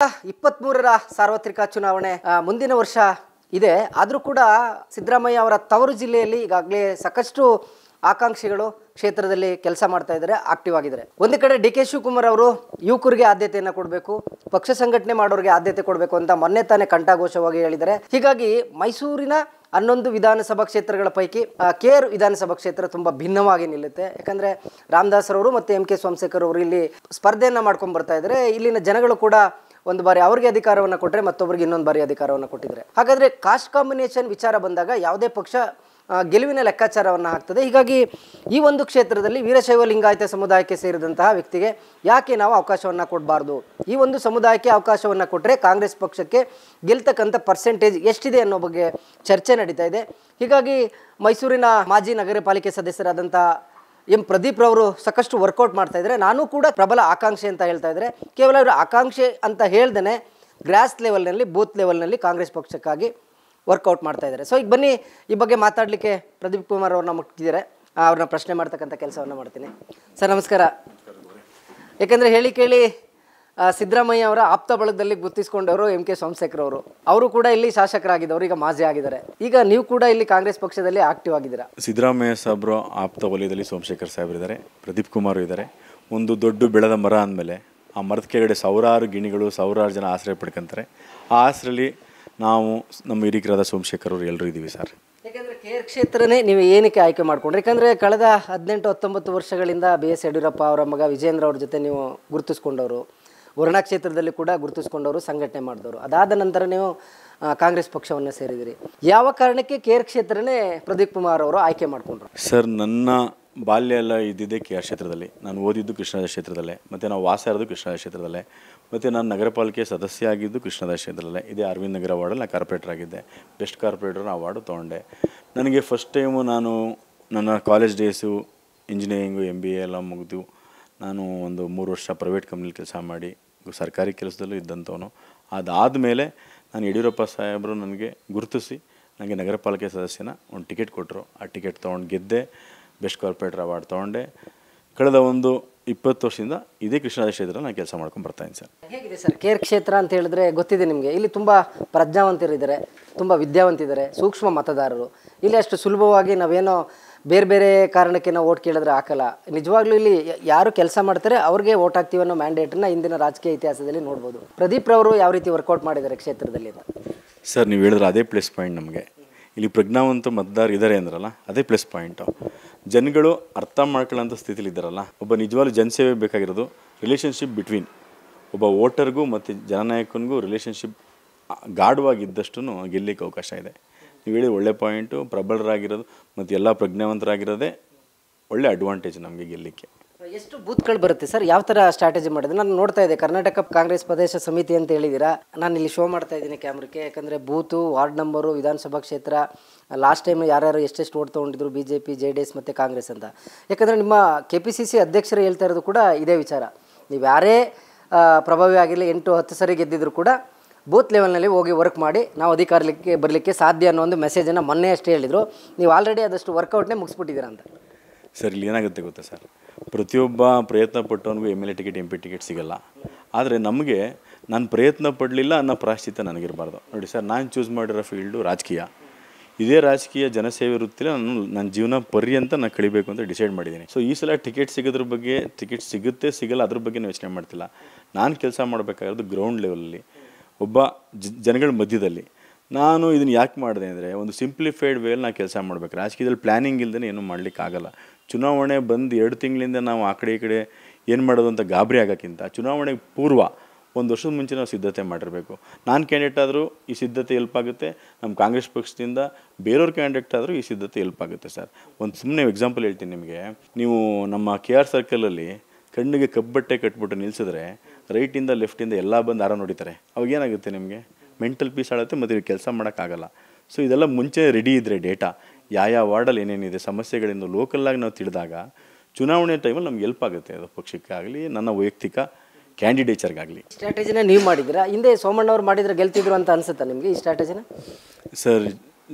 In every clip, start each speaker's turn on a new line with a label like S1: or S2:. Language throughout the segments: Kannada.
S1: 23ರ ಸಾರ್ವತ್ರಿಕ ಚುನಾವಣೆ ಮುಂದಿನ ವರ್ಷ ಇದೆ. ಆದರೂ ಕೂಡ ಸಿದ್ದರಾಮಯ್ಯ ಅವರ ತವರು ಜಿಲ್ಲೆಯಲ್ಲಿ ಈಗಾಗಲೇ ಸಾಕಷ್ಟು ಆಕಾಂಕ್ಷಿಗಳು ಕ್ಷೇತ್ರದಲ್ಲಿ ಕೆಲಸ ಮಾಡ್ತಾ ಇದ್ದಾರೆ, ಆಕ್ಟಿವ್ ಆಗಿದ್ದಾರೆ. ಒಂದು ಕಡೆ ಡಿ.ಕೆ. ಶಿವಕುಮಾರ್ ಅವರು ಯುವಕರಿಗೆ ಆದ್ಯತೆಯನ್ನು ಕೊಡಬೇಕು, ಪಕ್ಷ ಸಂಘಟನೆ ಮಾಡೋರಿಗೆ ಆದ್ಯತೆ ಕೊಡಬೇಕು ಅಂತ ಮೊನ್ನೆ ತಾನೇ ಕಂಠಘೋಷವಾಗಿ ಹೇಳಿದ್ದಾರೆ. ಹೀಗಾಗಿ ಮೈಸೂರಿನ 11 ವಿಧಾನಸಭಾ ಕ್ಷೇತ್ರಗಳ ಪೈಕಿ ಕೇರ್ ವಿಧಾನಸಭಾ ಕ್ಷೇತ್ರ ತುಂಬ ಭಿನ್ನವಾಗಿ ನಿಲ್ಲುತ್ತೆ. ಯಾಕಂದರೆ ರಾಮದಾಸ್ ಅವರು ಮತ್ತು ಎಂ.ಕೆ. ಸೋಮಶೇಖರ್ ಅವರು ಇಲ್ಲಿ ಸ್ಪರ್ಧೆಯನ್ನು ಮಾಡ್ಕೊಂಡು ಬರ್ತಾ ಇದ್ದಾರೆ. ಇಲ್ಲಿನ ಜನಗಳು ಕೂಡ ಒಂದು ಬಾರಿ ಅವರಿಗೆ ಅಧಿಕಾರವನ್ನು ಕೊಟ್ಟರೆ ಮತ್ತೊಬ್ಬರಿಗೆ ಇನ್ನೊಂದು ಬಾರಿ ಅಧಿಕಾರವನ್ನು ಕೊಟ್ಟಿದ್ದಾರೆ. ಹಾಗಾದರೆ ಕಾಸ್ಟ್ ಕಾಂಬಿನೇಷನ್ ವಿಚಾರ ಬಂದಾಗ ಯಾವುದೇ ಪಕ್ಷ ಗೆಲುವಿನ ಲೆಕ್ಕಾಚಾರವನ್ನು ಹಾಕ್ತದೆ. ಹೀಗಾಗಿ ಈ ಒಂದು ಕ್ಷೇತ್ರದಲ್ಲಿ ವೀರಶೈವ ಲಿಂಗಾಯತ ಸಮುದಾಯಕ್ಕೆ ಸೇರಿದಂತಹ ವ್ಯಕ್ತಿಗೆ ಯಾಕೆ ನಾವು ಅವಕಾಶವನ್ನು ಕೊಡಬಾರ್ದು, ಈ ಒಂದು ಸಮುದಾಯಕ್ಕೆ ಅವಕಾಶವನ್ನು ಕೊಟ್ಟರೆ ಕಾಂಗ್ರೆಸ್ ಪಕ್ಷಕ್ಕೆ ಗೆಲ್ತಕ್ಕಂಥ ಪರ್ಸೆಂಟೇಜ್ ಎಷ್ಟಿದೆ ಅನ್ನೋ ಬಗ್ಗೆ ಚರ್ಚೆ ನಡೀತಾ ಇದೆ. ಹೀಗಾಗಿ ಮೈಸೂರಿನ ಮಾಜಿ ನಗರ ಪಾಲಿಕೆ ಸದಸ್ಯರಾದಂಥ ಎಂ ಪ್ರದೀಪ್ ರವರು ಸಾಕಷ್ಟು ವರ್ಕೌಟ್ ಮಾಡ್ತಾ ಇದ್ದಾರೆ. ನಾನು ಕೂಡ ಪ್ರಬಲ ಆಕಾಂಕ್ಷೆ ಅಂತ ಹೇಳ್ತಾ ಇದ್ದಾರೆ. ಕೇವಲ ಅವರು ಆಕಾಂಕ್ಷೆ ಅಂತ ಹೇಳ್ದೇ ಗ್ರಾಸ್ ಲೆವೆಲ್ನಲ್ಲಿ, ಬೂತ್ ಲೆವೆಲ್ನಲ್ಲಿ ಕಾಂಗ್ರೆಸ್ ಪಕ್ಷಕ್ಕಾಗಿ ವರ್ಕೌಟ್ ಮಾಡ್ತಾ ಇದ್ದಾರೆ. ಸೊ ಈಗ ಬನ್ನಿ, ಈ ಬಗ್ಗೆ ಮಾತಾಡಲಿಕ್ಕೆ ಪ್ರದೀಪ್ ಕುಮಾರ್ ಅವ್ರನ್ನ ಮುಟ್ಟಿದ್ದಾರೆ. ಅವ್ರನ್ನ ಪ್ರಶ್ನೆ ಮಾಡ್ತಕ್ಕಂಥ ಕೆಲಸವನ್ನು ಮಾಡ್ತೀನಿ. ಸರ್ ನಮಸ್ಕಾರ. ಯಾಕೆಂದರೆ ಹೇಳಿ ಕೇಳಿ ಸಿದ್ದರಾಮಯ್ಯ ಅವರ ಆಪ್ತ ಬಳಗದಲ್ಲಿ ಗುರ್ತಿಸ್ಕೊಂಡವರು ಎಂ.ಕೆ. ಸೋಮಶೇಖರ್ ಅವರು ಕೂಡ ಇಲ್ಲಿ ಶಾಸಕರಾಗಿದ್ದವರು, ಈಗ ಮಾಜಿ ಆಗಿದ್ದಾರೆ. ಈಗ ನೀವು ಕೂಡ ಇಲ್ಲಿ ಕಾಂಗ್ರೆಸ್ ಪಕ್ಷದಲ್ಲಿ ಆಕ್ಟಿವ್ ಆಗಿದ್ದೀರಾ.
S2: ಸಿದ್ದರಾಮಯ್ಯ ಸಾಹೇಬರು ಆಪ್ತ ವಲಯದಲ್ಲಿ ಸೋಮಶೇಖರ್ ಸಾಹೇಬರು ಇದ್ದಾರೆ, ಪ್ರದೀಪ್ ಕುಮಾರ್ ಇದ್ದಾರೆ. ಒಂದು ದೊಡ್ಡ ಬೆಳೆದ ಮರ ಅಂದಮೇಲೆ ಆ ಮರದ ಕೆಳಗಡೆ ಸಾವಿರಾರು ಗಿಣಿಗಳು, ಸಾವಿರಾರು ಜನ ಆಶ್ರಯ ಪಡ್ಕೊಂತಾರೆ. ಆ ಆಶ್ರಯಲ್ಲಿ ನಾವು ನಮ್ಮ ಹಿರಿಕರಾದ ಸೋಮಶೇಖರ್ ಅವರು ಎಲ್ಲರೂ ಇದ್ದೀವಿ ಸರ್.
S1: ಯಾಕೆಂದರೆ ಕೇರ್ ಕ್ಷೇತ್ರನೇ ನೀವು ಏನಕ್ಕೆ ಆಯ್ಕೆ ಮಾಡಿಕೊಂಡ್ರಿ? ಯಾಕಂದರೆ ಕಳೆದ 18-19 ವರ್ಷಗಳಿಂದ B.S. ಯಡಿಯೂರಪ್ಪ ಅವರ ಮಗ ವಿಜೇಂದ್ರ ಅವ್ರ ಜೊತೆ ನೀವು ಗುರುತಿಸ್ಕೊಂಡವರು, ವರ್ಣಾ ಕ್ಷೇತ್ರದಲ್ಲಿ ಕೂಡ ಗುರುತಿಸ್ಕೊಂಡವರು, ಸಂಘಟನೆ ಮಾಡಿದವರು. ಅದಾದ ನಂತರ ನೀವು ಕಾಂಗ್ರೆಸ್ ಪಕ್ಷವನ್ನು ಸೇರಿದಿರಿ. ಯಾವ ಕಾರಣಕ್ಕೆ ಕೇರ್ ಕ್ಷೇತ್ರನೇ ಪ್ರದೀಪ್ ಕುಮಾರ್ ಅವರು ಆಯ್ಕೆ ಮಾಡಿಕೊಂಡ್ರು?
S2: ಸರ್, ನನ್ನ ಬಾಲ್ಯ ಎಲ್ಲ ಇದ್ದಿದ್ದೆ ಕೆ ಆರ್ ಕ್ಷೇತ್ರದಲ್ಲಿ. ನಾನು ಓದಿದ್ದು ಕೃಷ್ಣರಾಜ ಕ್ಷೇತ್ರದಲ್ಲೇ, ಮತ್ತು ನಾವು ವಾಸ ಇರೋದು ಕೃಷ್ಣರಾಜ ಕ್ಷೇತ್ರದಲ್ಲೇ, ಮತ್ತು ನಾನು ನಗರ ಪಾಲಿಕೆ ಸದಸ್ಯ ಆಗಿದ್ದು ಕೃಷ್ಣರಾಜ ಕ್ಷೇತ್ರದಲ್ಲೇ. ಇದೇ ಅರವಿಂದ್ ನಗರ ವಾರ್ಡಲ್ಲಿ ನಾನು ಕಾರ್ಪೊರೇಟರ್ ಆಗಿದ್ದೆ. ಬೆಸ್ಟ್ ಕಾರ್ಪೊರೇಟರ್ ಅವಾರ್ಡು ತೊಗೊಂಡೆ. ನನಗೆ ಫಸ್ಟ್ ಟೈಮು ನಾನು ನನ್ನ ಕಾಲೇಜ್ ಡೇಸು ಇಂಜಿನಿಯರಿಂಗು MBA ಎಲ್ಲ ಮುಗಿದು ನಾನು ಒಂದು 3 ವರ್ಷ ಪ್ರೈವೇಟ್ ಕಂಪ್ನಿಲಿ ಕೆಲಸ ಮಾಡಿ ಸರ್ಕಾರಿ ಕೆಲಸದಲ್ಲೂ ಇದ್ದಂಥವನು. ಅದಾದಮೇಲೆ ನಾನು ಯಡಿಯೂರಪ್ಪ ಸಾಹೇಬರು ನನಗೆ ಗುರುತಿಸಿ ನನಗೆ ನಗರ ಪಾಲಿಕೆ ಸದಸ್ಯನ ಒಂದು ಟಿಕೆಟ್ ಕೊಟ್ಟರು. ಆ ಟಿಕೆಟ್ ತೊಗೊಂಡು ಗೆದ್ದೆ, ಬೆಸ್ಟ್ ಕಾರ್ಪೊರೇಟರ್ ಅವಾರ್ಡ್ ತೊಗೊಂಡೆ. ಕಳೆದ ಒಂದು 20 ವರ್ಷದಿಂದ ಇದೇ ಕೃಷ್ಣರಾಜ ಕ್ಷೇತ್ರ ನಾನು ಕೆಲಸ ಮಾಡ್ಕೊಂಡು ಬರ್ತಾಯಿದ್ದೀನಿ ಸರ್.
S1: ಹೇಗಿದೆ ಸರ್ ಕೇರ್ ಕ್ಷೇತ್ರ ಅಂತ ಹೇಳಿದ್ರೆ? ಗೊತ್ತಿದೆ ನಿಮಗೆ, ಇಲ್ಲಿ ತುಂಬ ಪ್ರಜ್ಞಾವಂತರಿದ್ದಾರೆ, ತುಂಬ ವಿದ್ಯಾವಂತಿದ್ದಾರೆ, ಸೂಕ್ಷ್ಮ ಮತದಾರರು. ಇಲ್ಲಿ ಅಷ್ಟು ಸುಲಭವಾಗಿ ನಾವೇನೋ ಬೇರೆ ಬೇರೆ ಕಾರಣಕ್ಕೆ ನಾವು ಓಟ್ ಕೇಳಿದ್ರೆ ಹಾಕಲ್ಲ. ನಿಜವಾಗ್ಲೂ ಇಲ್ಲಿ ಯಾರು ಕೆಲಸ ಮಾಡ್ತಾರೆ ಅವ್ರಿಗೆ ಓಟ್ ಹಾಕ್ತೀವಿ ಅನ್ನೋ ಮ್ಯಾಂಡೇಟನ್ನು ಇಂದಿನ ರಾಜಕೀಯ ಇತಿಹಾಸದಲ್ಲಿ ನೋಡ್ಬೋದು. ಪ್ರದೀಪ್ ರವರು ಯಾವ ರೀತಿ ವರ್ಕೌಟ್ ಮಾಡಿದ್ದಾರೆ ಕ್ಷೇತ್ರದಲ್ಲಿ ಅಂತ?
S2: ಸರ್, ನೀವು ಹೇಳಿದ್ರೆ ಅದೇ ಪ್ಲಸ್ ಪಾಯಿಂಟ್. ನಮಗೆ ಇಲ್ಲಿ ಪ್ರಜ್ಞಾವಂತ ಮತದಾರ ಇದ್ದಾರೆ ಅಂದ್ರಲ್ಲ, ಅದೇ ಪ್ಲಸ್ ಪಾಯಿಂಟು. ಜನಗಳು ಅರ್ಥ ಮಾಡ್ಕೊಳ್ಳೋಂಥ ಸ್ಥಿತಿಲಿ ಇದ್ದಾರಲ್ಲ. ಒಬ್ಬ ನಿಜವಾಗ್ಲೂ ಜನಸೇವೆ ಬೇಕಾಗಿರೋದು ರಿಲೇಷನ್ಶಿಪ್ ಬಿಟ್ವೀನ್ ಒಬ್ಬ ವೋಟರ್ಗೂ ಮತ್ತು ಜನನಾಯಕನಿಗೂ ರಿಲೇಷನ್ಶಿಪ್ ಗಾಢವಾಗಿದ್ದಷ್ಟು ಗೆಲ್ಲಲಿಕ್ಕೆ ಅವಕಾಶ ಇದೆ. ನೀವು ಹೇಳಿ ಒಳ್ಳೆ ಪಾಯಿಂಟು. ಪ್ರಬಲರಾಗಿರೋದು ಮತ್ತು ಎಲ್ಲ ಪ್ರಜ್ಞಾವಂತರಾಗಿರೋದೇ ಒಳ್ಳೆ ಅಡ್ವಾಂಟೇಜ್ ನಮಗೆ ಗೆಲ್ಲಲಿಕ್ಕೆ.
S1: ಎಷ್ಟು ಬೂತ್ಗಳು ಬರುತ್ತೆ ಸರ್? ಯಾವ ಥರ ಸ್ಟ್ರಾಟಜಿ ಮಾಡಿದ್ರೆ? ನಾನು ನೋಡ್ತಾ ಇದ್ದೆ ಕರ್ನಾಟಕ ಕಾಂಗ್ರೆಸ್ ಪ್ರದೇಶ ಸಮಿತಿ ಅಂತ ಹೇಳಿದ್ದೀರಾ. ನಾನು ಇಲ್ಲಿ ಶೋ ಮಾಡ್ತಾ ಇದ್ದೀನಿ ಕ್ಯಾಮ್ರಕ್ಕೆ. ಯಾಕಂದರೆ ಬೂತು, ವಾರ್ಡ್ ನಂಬರು, ವಿಧಾನಸಭಾ ಕ್ಷೇತ್ರ, ಲಾಸ್ಟ್ ಟೈಮ್ ಯಾರ್ಯಾರು ಎಷ್ಟೆಷ್ಟು ಓಟ್ ತೊಗೊಂಡಿದ್ರು BJP, JDS ಮತ್ತು ಕಾಂಗ್ರೆಸ್ ಅಂತ. ಯಾಕಂದರೆ ನಿಮ್ಮ KPCC ಅಧ್ಯಕ್ಷರು ಹೇಳ್ತಾ ಇರೋದು ಕೂಡ ಇದೇ ವಿಚಾರ. ನೀವು ಯಾರೇ ಪ್ರಭಾವಿ ಆಗಿರಲಿ 8-10 ಸರಿ ಗೆದ್ದಿದ್ರು ಕೂಡ ಬೂತ್ ಲೆವೆಲ್ನಲ್ಲಿ ಹೋಗಿ ವರ್ಕ್ ಮಾಡಿ ನಾವು ಅಧಿಕಾರಕ್ಕೆ ಬರಲಿಕ್ಕೆ ಸಾಧ್ಯ ಅನ್ನೋ ಒಂದು ಮೆಸೇಜನ್ನು ಮೊನ್ನೆ ಅಷ್ಟೇ ಹೇಳಿದರು. ನೀವು ಆಲ್ರೆಡಿ ಅದಷ್ಟು ವರ್ಕೌಟ್ನೇ ಮುಗಿಸ್ಬಿಟ್ಟಿದ್ದೀರಾ ಅಂತ.
S2: ಸರ್, ಇಲ್ಲಿ ಏನಾಗುತ್ತೆ ಗೊತ್ತಾ ಸರ್, ಪ್ರತಿಯೊಬ್ಬ ಪ್ರಯತ್ನ ಪಟ್ಟವನಿಗೂ MLA ಟಿಕೆಟ್ MP ಟಿಕೆಟ್ ಸಿಗೋಲ್ಲ. ಆದರೆ ನಮಗೆ ನಾನು ಪ್ರಯತ್ನ ಪಡಲಿಲ್ಲ ಅನ್ನೋ ಪ್ರಾಶ್ಚಿತ್ಯ ನನಗಿರಬಾರ್ದು. ನೋಡಿ ಸರ್, ನಾನು ಚೂಸ್ ಮಾಡಿರೋ ಫೀಲ್ಡು ರಾಜಕೀಯ. ಇದೇ ರಾಜಕೀಯ ಜನಸೇವೆ ವೃತ್ತಿಲಿ ನನ್ನ ಜೀವನ ಪರ್ಯಂತ ನಾನು ಕಳಿಬೇಕು ಅಂತ ಡಿಸೈಡ್ ಮಾಡಿದ್ದೀನಿ. ಸೊ ಈ ಸಲ ಟಿಕೆಟ್ ಸಿಗೋದ್ರ ಬಗ್ಗೆ, ಟಿಕೆಟ್ ಸಿಗುತ್ತೆ ಸಿಗಲ್ಲ ಅದ್ರ ಬಗ್ಗೆ ಯೋಚನೆ ಮಾಡ್ತಿಲ್ಲ. ನಾನು ಕೆಲಸ ಮಾಡಬೇಕಾಗಿರೋದು ಗ್ರೌಂಡ್ ಲೆವೆಲಲ್ಲಿ, ಒಬ್ಬ ಜನಗಳ ಮಧ್ಯದಲ್ಲಿ. ನಾನು ಇದನ್ನು ಯಾಕೆ ಮಾಡಿದೆ ಅಂದರೆ, ಒಂದು ಸಿಂಪ್ಲಿಫೈಡ್ ವೇಯಲ್ಲಿ ನಾನು ಕೆಲಸ ಮಾಡಬೇಕು. ರಾಜಕೀಯದಲ್ಲಿ ಪ್ಲ್ಯಾನಿಂಗ್ ಇಲ್ಲದೇ ಏನೂ ಮಾಡಲಿಕ್ಕಾಗಲ್ಲ. ಚುನಾವಣೆ ಬಂದು 2 ತಿಂಗಳಿಂದ ನಾವು ಆ ಕಡೆ ಈ ಕಡೆ ಏನು ಮಾಡೋದು ಅಂತ ಗಾಬರಿ ಆಗೋಕ್ಕಿಂತ ಚುನಾವಣೆಗೆ ಪೂರ್ವ 1 ವರ್ಷದ ಮುಂಚೆ ನಾವು ಸಿದ್ಧತೆ ಮಾಡಿರಬೇಕು. ನಾನು ಕ್ಯಾಂಡಿಡೇಟ್ ಆದರೂ ಈ ಸಿದ್ಧತೆ ಹೆಲ್ಪ್ ಆಗುತ್ತೆ. ನಮ್ಮ ಕಾಂಗ್ರೆಸ್ ಪಕ್ಷದಿಂದ ಬೇರೆಯವ್ರ ಕ್ಯಾಂಡಿಡೇಟ್ ಆದರೂ ಈ ಸಿದ್ಧತೆ ಹೆಲ್ಪ್ ಆಗುತ್ತೆ ಸರ್. ಒಂದು ಸುಮ್ಮನೆ ಎಕ್ಸಾಂಪಲ್ ಹೇಳ್ತೀನಿ ನಿಮಗೆ. ನೀವು ನಮ್ಮ KR ಸರ್ಕಲಲ್ಲಿ ಕಣ್ಣಿಗೆ ಕಬ್ಬಟ್ಟೆ ಕಟ್ಬಿಟ್ಟು ನಿಲ್ಲಿಸಿದ್ರೆ ರೈಟಿಂದ ಲೆಫ್ಟಿಂದ ಎಲ್ಲ ಬಂದು ಆರ ನೋಡಿತಾರೆ. ಅವಾಗ ಏನಾಗುತ್ತೆ, ನಿಮಗೆ ಮೆಂಟಲ್ ಪೀಸ್ ಆಗುತ್ತೆ ಮತ್ತು ಕೆಲಸ ಮಾಡೋಕ್ಕಾಗಲ್ಲ. ಸೊ ಇದೆಲ್ಲ ಮುಂಚೆ ರೆಡಿ ಇದ್ದರೆ ಡೇಟಾ ಯಾವ ವಾರ್ಡಲ್ಲಿ ಏನೇನಿದೆ ಸಮಸ್ಯೆಗಳಿಂದ ಲೋಕಲ್ಲಾಗಿ ನಾವು ತಿಳಿದಾಗ ಚುನಾವಣೆ ಟೈಮಲ್ಲಿ ನಮ್ಗೆ ಹೆಲ್ಪ್ ಆಗುತ್ತೆ. ಅದು ಪಕ್ಷಕ್ಕಾಗಲಿ ನನ್ನ ವೈಯಕ್ತಿಕ ಕ್ಯಾಂಡಿಡೇಚರ್ಗಾಗಲಿ.
S1: ಸ್ಟ್ರಾಟಜಿನ ನೀವು ಮಾಡಿದ್ದೀರಾ? ಹಿಂದೆ ಸೋಮಣ್ಣವ್ರು ಮಾಡಿದರೆ ಗೆಲ್ತಿದ್ರು ಅಂತ ಅನಿಸುತ್ತಾ ನಿಮಗೆ ಈ ಸ್ಟ್ರಾಟಜಿನ?
S2: ಸರ್,